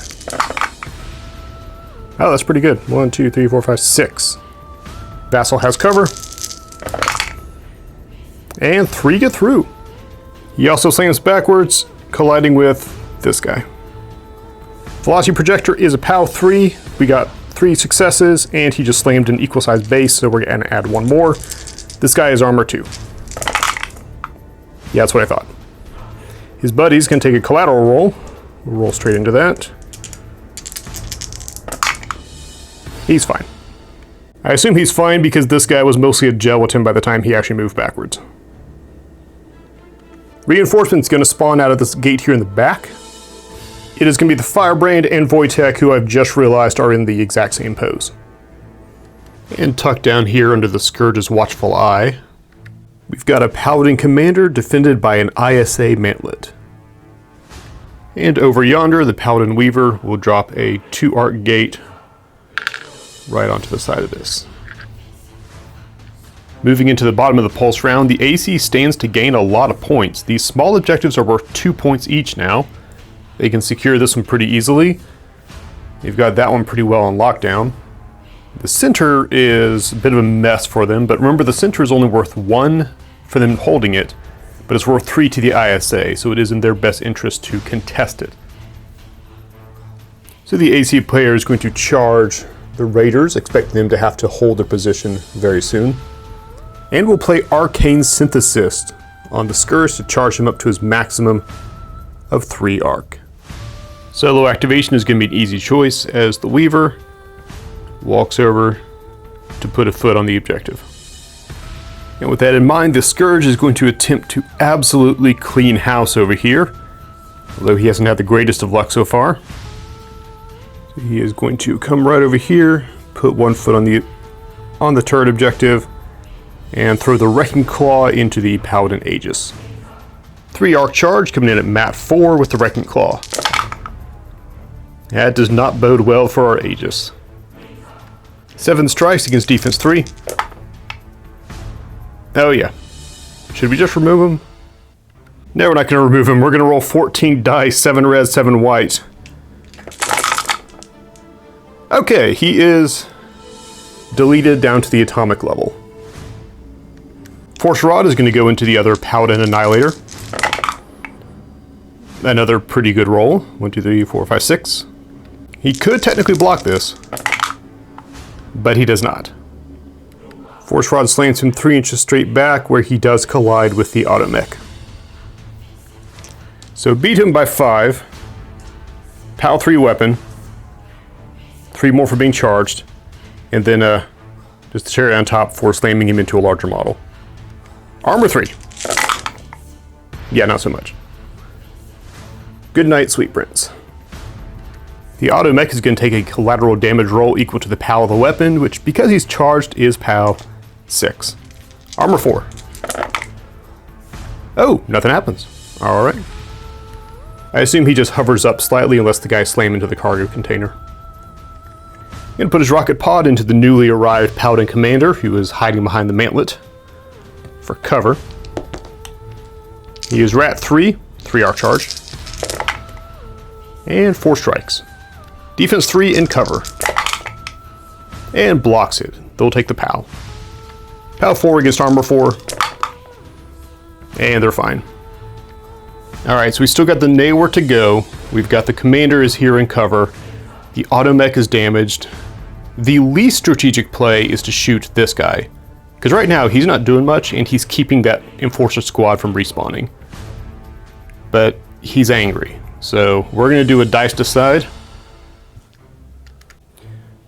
Oh, that's pretty good. 1, 2, 3, 4, 5, 6. Vassal has cover. And 3 get through. He also slams backwards, colliding with this guy. Velocity Projector is a POW 3. We got 3 successes, and he just slammed an equal size base, so we're going to add 1 more. This guy is armor 2. Yeah, that's what I thought. His buddies can take a collateral roll. We'll roll straight into that. He's fine. I assume he's fine because this guy was mostly a gelatin by the time he actually moved backwards. Reinforcement's going to spawn out of this gate here in the back. It is going to be the Firebrand and Wojtek, who I've just realized are in the exact same pose. And tucked down here under the Scourge's watchful eye, we've got a Paladin Commander defended by an ISA Mantlet. And over yonder, the Paladin Weaver will drop a 2-arc gate right onto the side of this. Moving into the bottom of the pulse round, the AC stands to gain a lot of points. These small objectives are worth 2 points each now. They can secure this one pretty easily. You've got that one pretty well on lockdown. The center is a bit of a mess for them, but remember the center is only worth 1 for them holding it, but it's worth 3 to the ISA, so it is in their best interest to contest it. So the AC player is going to charge the Raiders, expecting them to have to hold their position very soon. And we'll play Arcane Synthesis on the Scourge to charge him up to his maximum of 3 arc. Solo activation is going to be an easy choice as the Weaver walks over to put a foot on the objective. And with that in mind, the Scourge is going to attempt to absolutely clean house over here, although he hasn't had the greatest of luck so far. So he is going to come right over here, put 1 foot on the turret objective, and throw the Wrecking Claw into the Paladin Aegis. 3 arc charge coming in at mat 4 with the Wrecking Claw. That does not bode well for our Aegis. 7 strikes against defense 3. Oh yeah. Should we just remove him? No, we're not going to remove him. We're going to roll 14 dice, 7 red, 7 white. Okay, he is deleted down to the atomic level. Force Rod is going to go into the other Paladin Annihilator. Another pretty good roll. 1, 2, 3, 4, 5, 6. He could technically block this, but he does not. Force Rod slams him 3 inches straight back, where he does collide with the automech. So beat him by 5. POW 3 weapon. 3 more for being charged. And then just the cherry on top for slamming him into a larger model. Armor 3. Yeah, not so much. Good night, sweet prince. The automech is going to take a collateral damage roll equal to the POW of the weapon, which, because he's charged, is POW 6. Armor 4. Oh, nothing happens. Alright. I assume he just hovers up slightly unless the guy slam into the cargo container. Going to put his rocket pod into the newly arrived Paladin Commander, who is hiding behind the mantlet for cover. He is Rat 3, 3 arc charge, and 4 strikes. Defense 3 in cover, and blocks it. They'll take the POW. POW 4 against armor 4. And they're fine. Alright, so we still got the Naywar to go. We've got the commander is here in cover. The automech is damaged. The least strategic play is to shoot this guy. Because right now he's not doing much and he's keeping that Enforcer squad from respawning. But he's angry. So we're going to do a dice decide.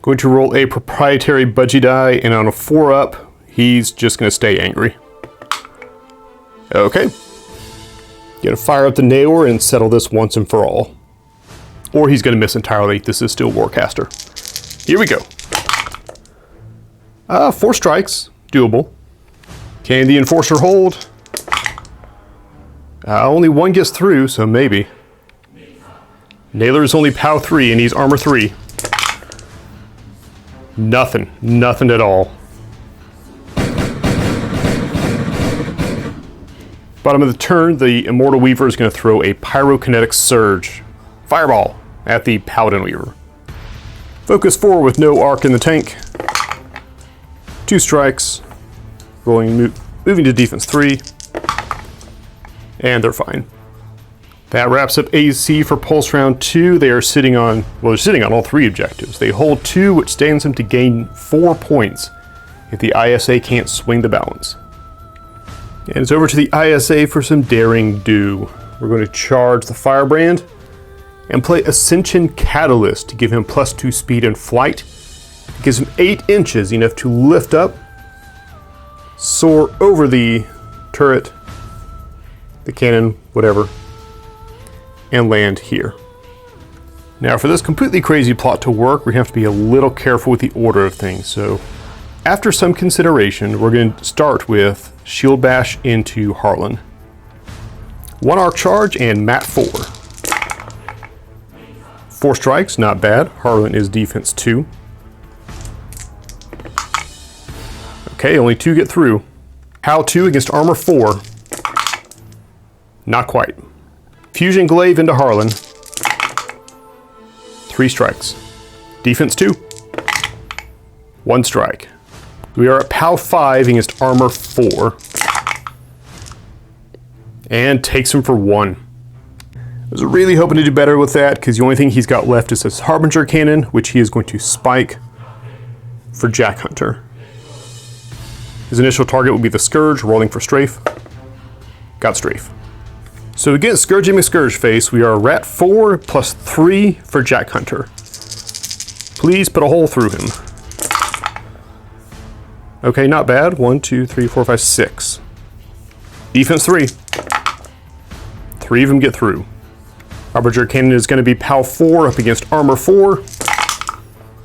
Going to roll a proprietary budgie die, and on a 4-up, he's just going to stay angry. Okay. Gonna fire up the Naywar and settle this once and for all. Or he's gonna miss entirely. This is still Warcaster. Here we go. 4 strikes, doable. Can the Enforcer hold? Only 1 gets through, so maybe. Nailer is only POW 3 and he's armor 3. Nothing at all. Bottom of the turn, the Immortal Weaver is going to throw a Pyrokinetic Surge Fireball at the Paladin Weaver. Focus 4 with no arc in the tank. 2 strikes. Moving to defense 3. And they're fine. That wraps up AC for Pulse Round 2. They are sitting on, well, they're sitting on all 3 objectives. They hold 2, which stands them to gain 4 points if the ISA can't swing the balance. And it's over to the ISA for some daring do. We're going to charge the Firebrand and play Ascension Catalyst to give him +2 speed and flight. It gives him 8 inches, enough to lift up, soar over the turret, the cannon, whatever, and land here. Now for this completely crazy plot to work, we have to be a little careful with the order of things. So after some consideration, we're going to start with Shield Bash into Harlan. 1 arc charge and mat 4. 4 strikes, not bad. Harlan is defense 2. Okay, only 2 get through. POW 2 against armor 4. Not quite. Fusion Glaive into Harlan. 3 strikes. Defense 2. 1 strike. We are at POW 5 against armor 4. And takes him for 1. I was really hoping to do better with that, because the only thing he's got left is his Harbinger Cannon, which he is going to spike for Jack Hunter. His initial target will be the Scourge, rolling for strafe. Got strafe. So against Scourging McScourge Face, we are Rat 4 plus 3 for Jack Hunter. Please put a hole through him. Okay, not bad. 1, 2, 3, 4, 5, 6. Defense 3. 3 of them get through. Harbinger Cannon is going to be POW 4 up against Armor 4.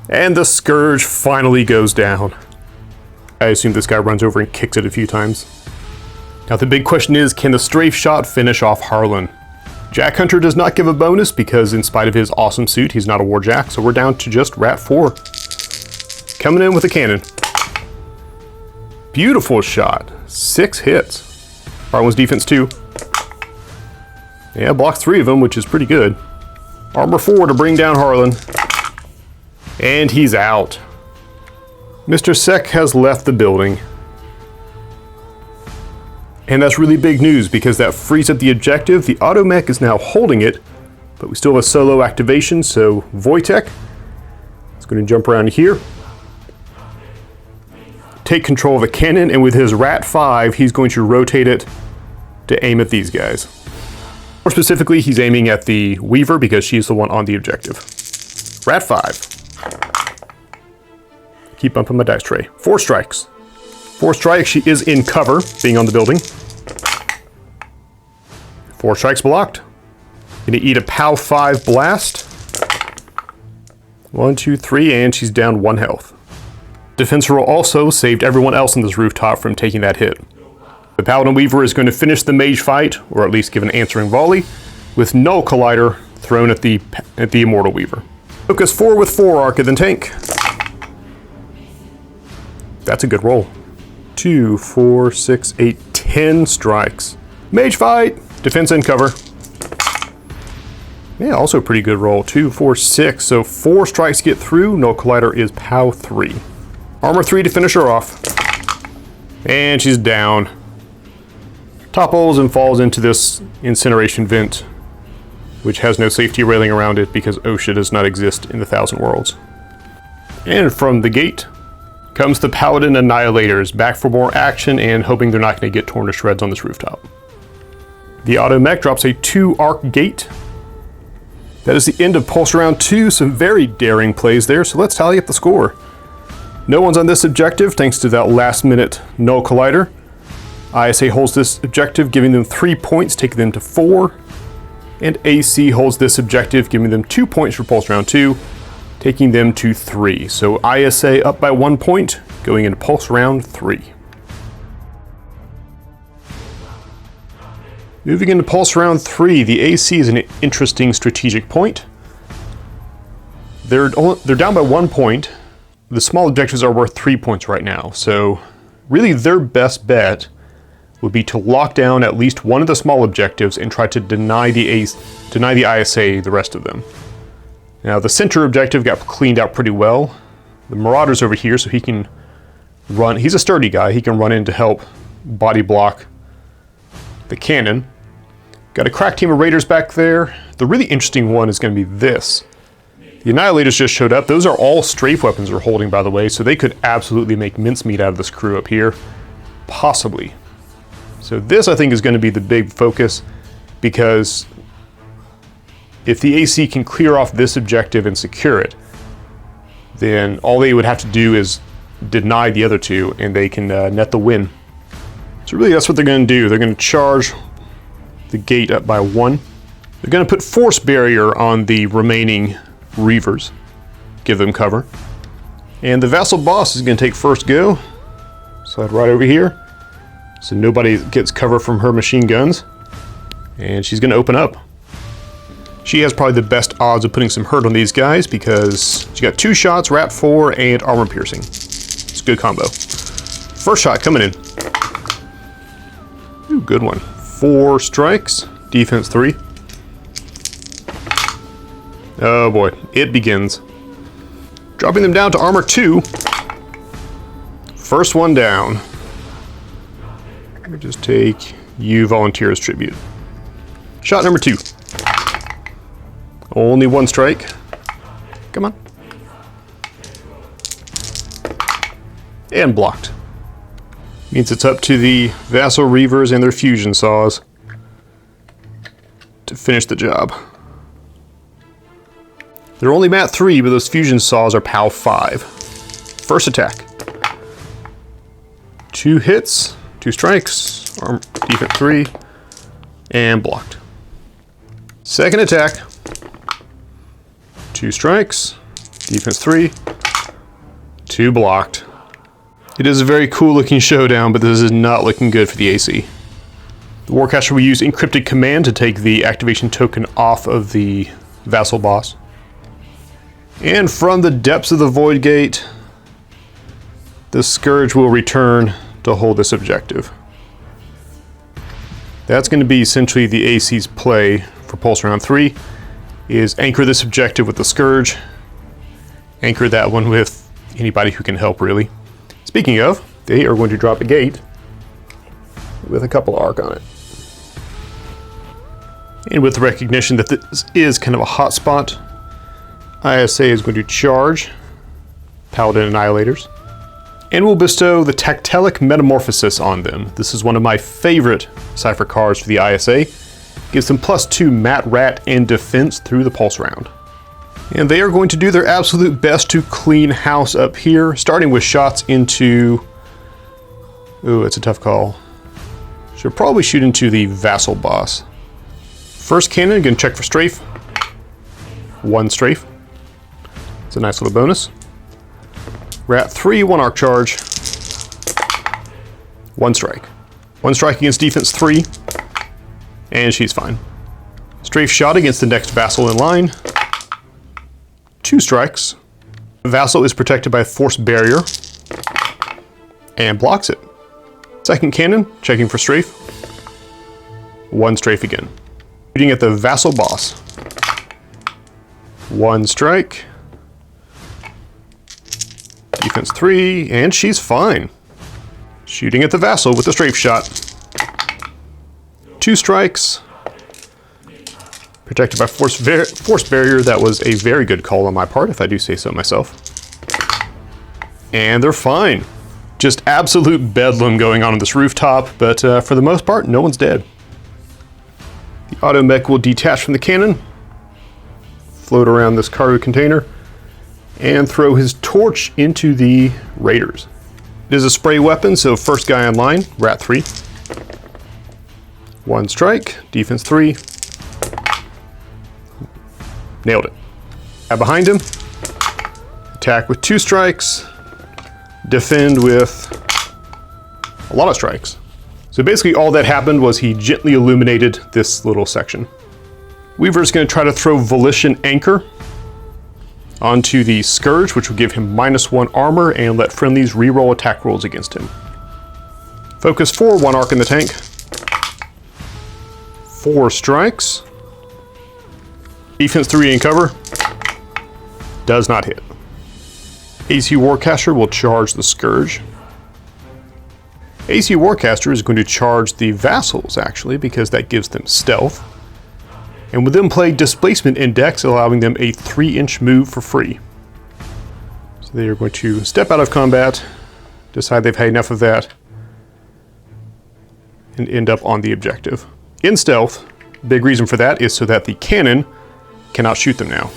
And the Scourge finally goes down. I assume this guy runs over and kicks it a few times. Now the big question is, can the strafe shot finish off Harlan? Jack Hunter does not give a bonus because in spite of his awesome suit, he's not a Warjack, so we're down to just Rat 4. Coming in with a cannon. Beautiful shot. 6 hits. Harlan's defense 2. Yeah, blocks 3 of them, which is pretty good. Armor 4 to bring down Harlan. And he's out. Mr. Sek has left the building. And that's really big news because that frees up the objective. The automech is now holding it, but we still have a solo activation, so Wojtek is going to jump around here, take control of the cannon, and with his Rat 5, he's going to rotate it to aim at these guys. More specifically, he's aiming at the Weaver because she's the one on the objective. Rat 5. Keep bumping my dice tray. 4 strikes. 4 strikes, she is in cover, being on the building. 4 strikes blocked. Gonna eat a POW 5 blast. 1, 2, 3, and she's down 1 health. Defense roll also saved everyone else on this rooftop from taking that hit. The Paladin Weaver is going to finish the mage fight, or at least give an answering volley, with Null Collider thrown at the Immortal Weaver. Focus 4 with 4 arc in the tank. That's a good roll. 2, 4, 6, 8, 10 strikes. Mage fight! Defense and cover. Yeah, also a pretty good roll. 2, 4, 6. So 4 strikes get through. Null Collider is POW 3. Armor 3 to finish her off. And she's down. topples and falls into this incineration vent, which has no safety railing around it because OSHA does not exist in the Thousand Worlds. And from the gate comes the Paladin Annihilators, back for more action and hoping they're not going to get torn to shreds on this rooftop. The auto mech drops a 2-arc gate. That is the end of Pulse Round 2, some very daring plays there, so let's tally up the score. No one's on this objective thanks to that last-minute Null Collider. ISA holds this objective, giving them 3 points, taking them to 4. And AC holds this objective, giving them 2 points for Pulse Round 2, taking them to 3. So ISA up by 1 point, going into Pulse Round 3. Moving into Pulse Round 3, the AC is an interesting strategic point. They're down by 1 point. The small objectives are worth 3 points right now, so really their best bet would be to lock down at least one of the small objectives and try to deny the ISA the rest of them. Now the center objective got cleaned out pretty well. The Marauder's over here, so he can run. He's a sturdy guy. He can run in to help body block the cannon. Got a crack team of Raiders back there. The really interesting one is going to be this. The Annihilators just showed up. Those are all strafe weapons we're holding, by the way, so they could absolutely make mincemeat out of this crew up here. Possibly. So this, I think, is going to be the big focus, because if the AC can clear off this objective and secure it, then all they would have to do is deny the other two, and they can net the win. So really, that's what they're going to do. They're going to charge the gate up by 1. They're going to put Force Barrier on the remaining Reavers, give them cover. And the Vassal Boss is going to take first go. Slide right over here, so nobody gets cover from her machine guns. And she's going to open up. She has probably the best odds of putting some hurt on these guys because she got 2 shots, Wrap 4, and Armor Piercing. It's a good combo. First shot coming in. Ooh, good one. 4 strikes, defense 3. Oh boy, it begins. Dropping them down to armor 2. First one down. Let me just take you volunteers tribute. Shot number 2. Only 1 strike. Come on. And blocked. Means it's up to the Vassal Reavers and their fusion saws to finish the job. They're only mat 3, but those fusion saws are POW 5. First attack. 2 hits, 2 strikes, defense 3, and blocked. Second attack. 2 strikes, defense 3, 2 blocked. It is a very cool looking showdown, but this is not looking good for the AC. The Warcaster will use encrypted command to take the activation token off of the Vassal Boss. And from the depths of the Void Gate, the Scourge will return to hold this objective. That's going to be essentially the AC's play for Pulse Round 3, is anchor this objective with the Scourge, anchor that one with anybody who can help, really. Speaking of, they are going to drop a gate with a couple arc on it. And with the recognition that this is kind of a hot spot, ISA is going to charge Paladin Annihilators, and will bestow the Tactilic Metamorphosis on them. This is one of my favorite Cypher cards for the ISA. Gives them +2 Mat Rat and Defense through the Pulse Round. And they are going to do their absolute best to clean house up here, starting with shots into... Ooh, it's a tough call. Should probably shoot into the Vassal Boss. First cannon, gonna check for strafe. 1 strafe. It's a nice little bonus. Rat 3, 1 arc charge. 1 strike. 1 strike against defense 3. And she's fine. Strafe shot against the next Vassal in line. 2 strikes. Vassal is protected by a Force Barrier. And blocks it. Second cannon, checking for strafe. 1 strafe again. Shooting at the Vassal Boss. 1 strike. Defense 3, and she's fine. Shooting at the Vassal with the strafe shot. 2 strikes. Protected by force barrier. That was a very good call on my part, if I do say so myself. And they're fine. Just absolute bedlam going on this rooftop, but for the most part, no one's dead. The automech will detach from the cannon, float around this cargo container, and throw his torch into the raiders. It is a spray weapon, so first guy on line, Rat 3. 1 strike, defense 3. Nailed it. Behind him, attack with 2 strikes, defend with a lot of strikes. So basically all that happened was he gently illuminated this little section. Weaver's going to try to throw Volition Anchor onto the Scourge, which will give him -1 armor and let friendlies reroll attack rolls against him. Focus 4, 1 arc in the tank. 4 strikes. Defense 3 in cover. Does not hit. AC Warcaster will charge the Scourge. AC Warcaster is going to charge the Vassals, actually, because that gives them stealth. And will then play Displacement Index, allowing them a 3-inch move for free. So they are going to step out of combat, decide they've had enough of that, and end up on the objective. In stealth, big reason for that is so that the cannon cannot shoot them now.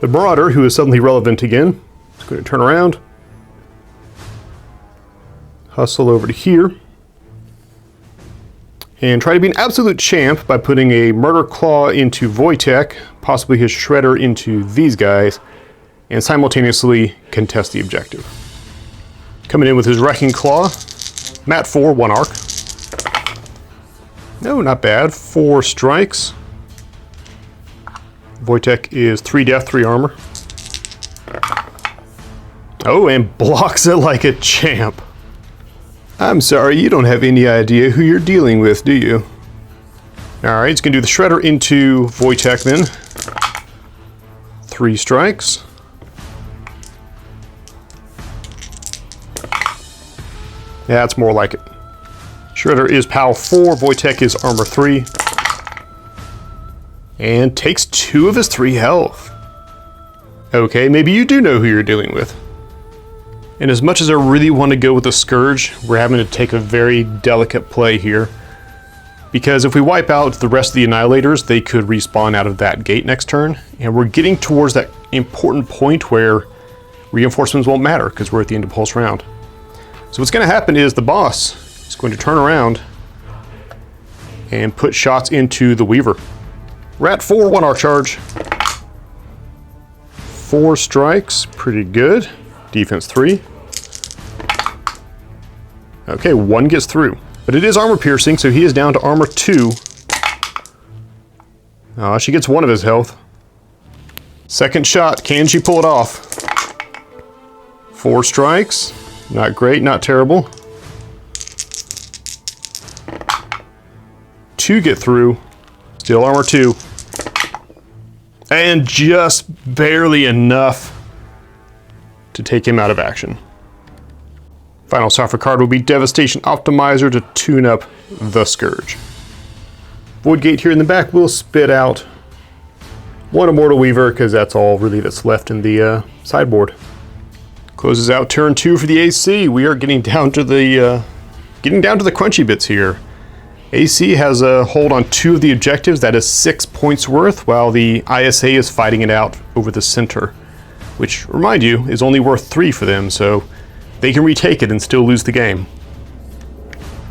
The Marauder, who is suddenly relevant again, is going to turn around, hustle over to here, and try to be an absolute champ by putting a Murder Claw into Wojtek, possibly his Shredder into these guys, and simultaneously contest the objective. Coming in with his Wrecking Claw, Mat 4, 1 arc. No, not bad. 4 strikes. Wojtek is 3 death, 3 armor. Oh, and blocks it like a champ. I'm sorry, you don't have any idea who you're dealing with, do you? Alright, he's going to do the Shredder into Wojtek then. 3 strikes. Yeah, that's more like it. Shredder is POW 4, Wojtek is armor 3. And takes 2 of his 3 health. Okay, maybe you do know who you're dealing with. And as much as I really want to go with the Scourge, we're having to take a very delicate play here. Because if we wipe out the rest of the Annihilators, they could respawn out of that gate next turn. And we're getting towards that important point where reinforcements won't matter because we're at the end of Pulse Round. So what's going to happen is the boss is going to turn around and put shots into the Weaver. Rat 4, 1 arc charge. 4 strikes, pretty good. Defense 3. Okay, 1 gets through. But it is armor piercing, so he is down to armor 2. She gets 1 of his health. Second shot, can she pull it off? 4 strikes. Not great, not terrible. 2 get through. Still armor 2. And just barely enough to take him out of action. Final Cypher card will be Devastation Optimizer to tune up the Scourge. Void Gate here in the back will spit out 1 Immortal Weaver, because that's all really that's left in the sideboard. Closes out turn 2 for the AC. We are getting down to the crunchy bits here. AC has a hold on 2 of the objectives. That is 6 points worth, while the ISA is fighting it out over the center, which, remind you, is only worth 3 for them, so they can retake it and still lose the game.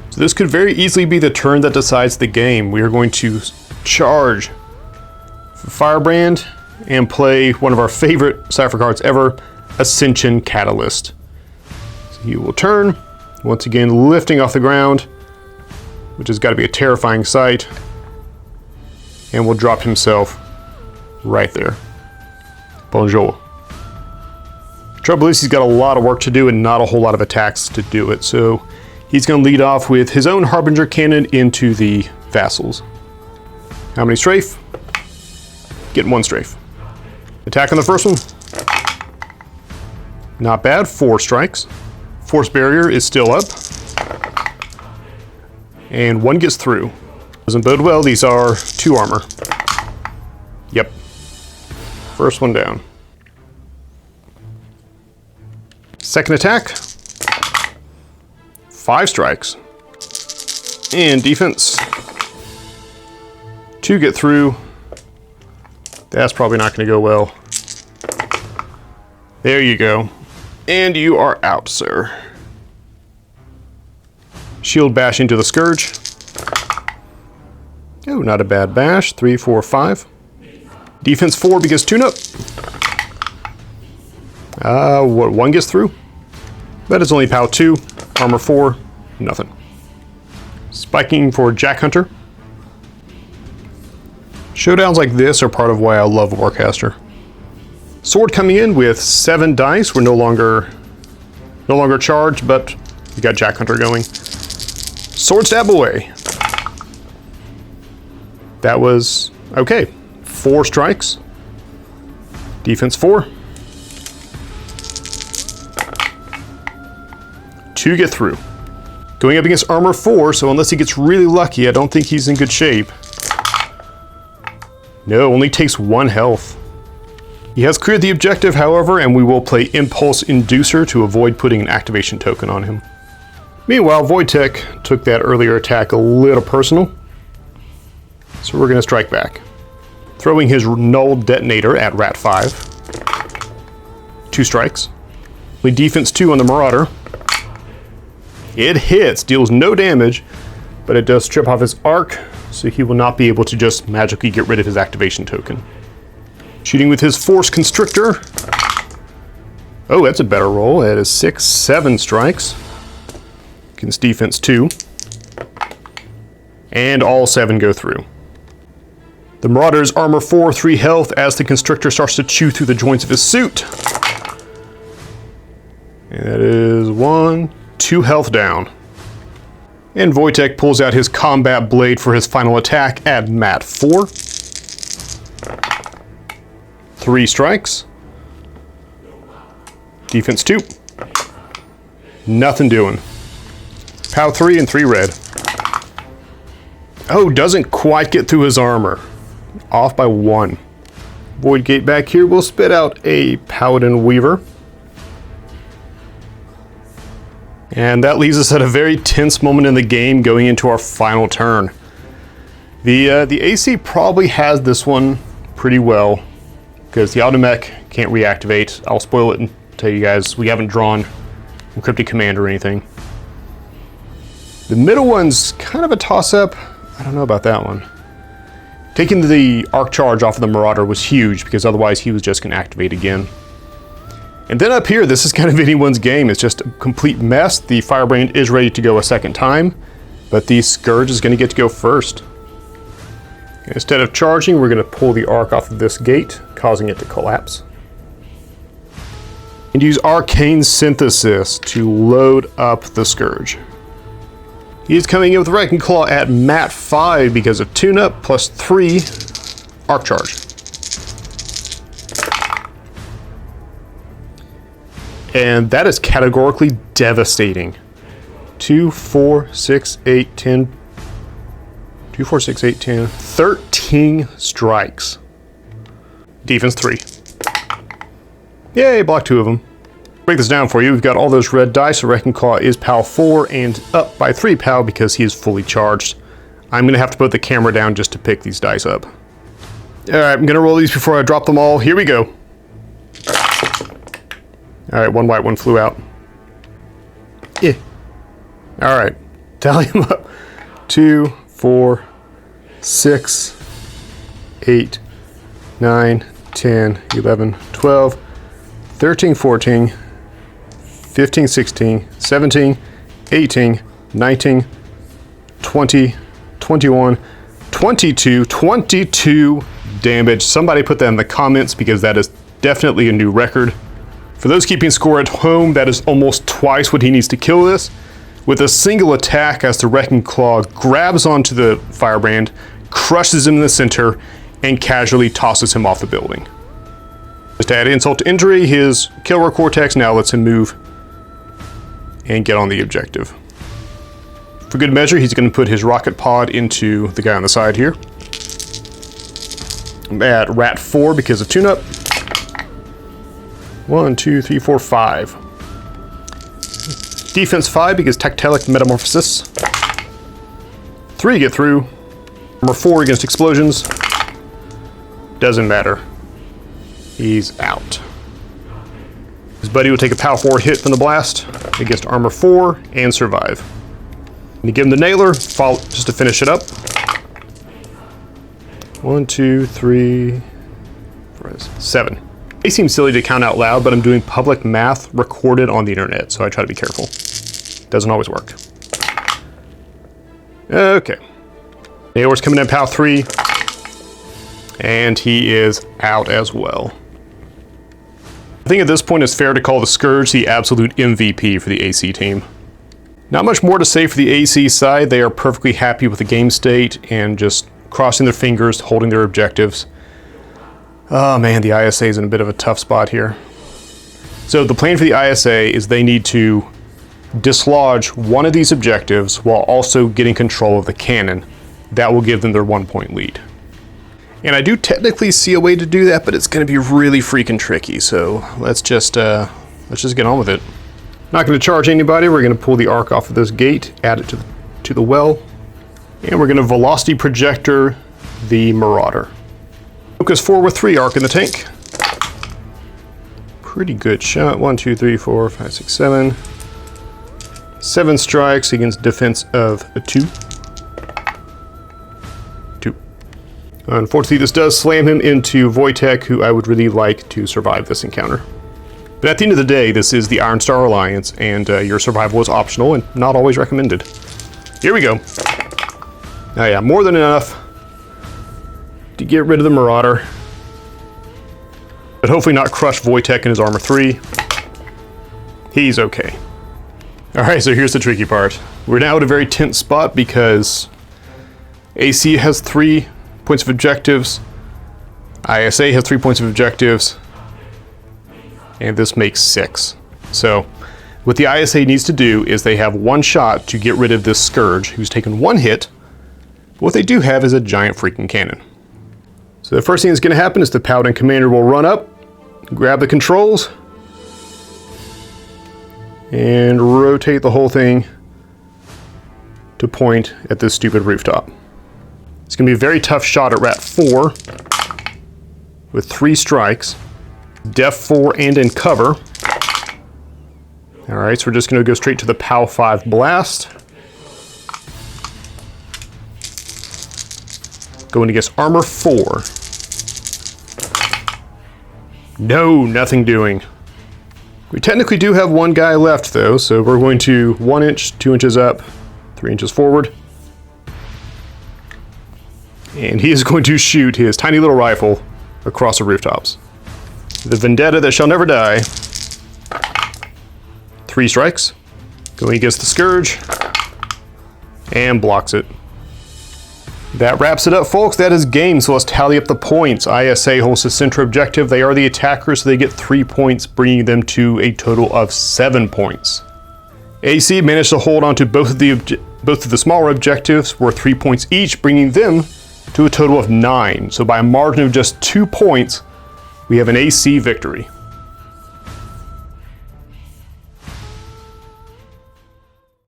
So this could very easily be the turn that decides the game. We are going to charge Firebrand and play one of our favorite Cypher cards ever, Ascension Catalyst. So he will turn, once again lifting off the ground, which has got to be a terrifying sight, and will drop himself right there. Bonjour. Trouble is, he's got a lot of work to do and not a whole lot of attacks to do it, so he's going to lead off with his own Harbinger Cannon into the Vassals. How many strafe? Getting 1 strafe. Attack on the first one. Not bad, 4 strikes. Force Barrier is still up. And 1 gets through. Doesn't bode well, these are 2 armor. Yep. First one down. Second attack. 5 strikes. And defense. 2 get through. That's probably not going to go well. There you go. And you are out, sir. Shield bash into the Scourge. Oh, not a bad bash. 3, 4, 5. Defense 4 because tune-up. 1 gets through. That is only POW 2. Armor 4. Nothing. Spiking for Jack Hunter. Showdowns like this are part of why I love Warcaster. Sword coming in with 7 dice. We're no longer charged, but we got Jack Hunter going. Sword stab away. That was okay. 4 strikes. Defense 4. 2 get through. Going up against armor 4, so unless he gets really lucky, I don't think he's in good shape. No, only takes 1 health. He has cleared the objective, however, and we will play Impulse Inducer to avoid putting an activation token on him. Meanwhile, Wojtek took that earlier attack a little personal, so we're going to strike back. Throwing his null detonator at Rat 5. 2 strikes. Only defense 2 on the Marauder. It hits, deals no damage, but it does strip off his arc, so he will not be able to just magically get rid of his activation token. Shooting with his Force Constrictor. Oh, that's a better roll. That is 6, 7 strikes. Against defense 2. And all 7 go through. The Marauder's armor 4, 3 health as the Constrictor starts to chew through the joints of his suit. And that is 1, 2 health down. And Wojtek pulls out his combat blade for his final attack at Mat 4. 3 strikes. Defense 2. Nothing doing. POW 3 and 3 red. Oh, doesn't quite get through his armor. Off by 1. Void Gate back here will spit out a Paladin Weaver. And that leaves us at a very tense moment in the game going into our final turn. The AC probably has this one pretty well because the automech can't reactivate. I'll spoil it and tell you guys we haven't drawn Encrypted Command or anything. The middle one's kind of a toss-up. I don't know about that one. Taking the arc charge off of the Marauder was huge because otherwise he was just going to activate again. And then up here, this is kind of anyone's game. It's just a complete mess. The Firebrand is ready to go a second time, but the Scourge is going to get to go first. Instead of charging, we're going to pull the arc off of this gate, causing it to collapse. And use Arcane Synthesis to load up the Scourge. He's coming in with Wrecking Claw at Mat 5 because of tune-up plus 3 arc charge. And that is categorically devastating. 2, 4, 6, 8, 10. 2, 4, 6, 8, 10. 13 strikes. Defense 3. Yay, block 2 of them. Break this down for you. We've got all those red dice. So Wrecking Claw is POW 4 and up by 3 POW because he is fully charged. I'm going to have to put the camera down just to pick these dice up. Alright, I'm going to roll these before I drop them all. Here we go. Alright, 1 white, 1 flew out. Yeah. Alright, tally them up. 2, 4, 6, 8, 9, 10, 11, 12, 13, 14, 15, 16, 17, 18, 19, 20, 21, 22 damage. Somebody put that in the comments because that is definitely a new record. For those keeping score at home, that is almost twice what he needs to kill this. With a single attack as the Wrecking Claw grabs onto the Firebrand, crushes him in the center, and casually tosses him off the building. Just to add insult to injury, his Killer Cortex now lets him move and get on the objective. For good measure, he's going to put his rocket pod into the guy on the side here. I'm at Rat 4 because of tune-up. 1, 2, 3, 4, 5. Defense 5 because tactilic metamorphosis. 3 get through. Armor 4 against explosions. Doesn't matter. He's out. His buddy will take a POW 4 hit from the blast against armor 4 and survive. And you give him the nailer, just to finish it up. 1, 2, 3, 4, 7. It seems silly to count out loud, but I'm doing public math recorded on the internet, so I try to be careful. Doesn't always work. Okay. Nailer's coming in POW 3. And he is out as well. I think at this point it's fair to call the Scourge the absolute MVP for the AC team. Not much more to say for the AC side. They are perfectly happy with the game state and just crossing their fingers, holding their objectives. Oh man, the ISA is in a bit of a tough spot here. So the plan for the ISA is they need to dislodge one of these objectives while also getting control of the cannon. That will give them their 1-point lead. And I do technically see a way to do that, but it's going to be really freaking tricky. So let's just get on with it. Not going to charge anybody. We're going to pull the arc off of this gate, add it to the well, and we're going to velocity projector the Marauder. Focus 4 with 3 arc in the tank. Pretty good shot. 1, 2, 3, 4, 5, 6, 7. 7 strikes against defense of a 2. 2. Unfortunately, this does slam him into Wojtek, who I would really like to survive this encounter. But at the end of the day, this is the Iron Star Alliance, and your survival is optional and not always recommended. Here we go. Oh yeah, more than enough to get rid of the Marauder. But hopefully not crush Wojtek in his armor 3. He's okay. Alright, so here's the tricky part. We're now at a very tense spot because AC has 3 points of objectives. ISA has 3 points of objectives. And this makes 6. So what the ISA needs to do is they have 1 shot to get rid of this Scourge, who's taken 1 hit. But what they do have is a giant freaking cannon. So the first thing that's going to happen is the Paladin Commander will run up, grab the controls, and rotate the whole thing to point at this stupid rooftop. It's going to be a very tough shot at Rat 4 with 3 strikes. Def 4 and in cover. Alright, so we're just going to go straight to the POW 5 blast. Going against armor 4. No, nothing doing. We technically do have 1 guy left though, so we're going to 1 inch, 2 inches up, 3 inches forward. And he is going to shoot his tiny little rifle across the rooftops. The Vendetta that shall never die. 3 strikes. Going against the Scourge. And blocks it. That wraps it up, folks. That is game, so let's tally up the points. ISA holds the center objective. They are the attackers, so they get 3 points, bringing them to a total of 7 points. AC managed to hold on to both of the smaller objectives, worth 3 points each, bringing them to a total of 9. So by a margin of just 2 points, we have an AC victory.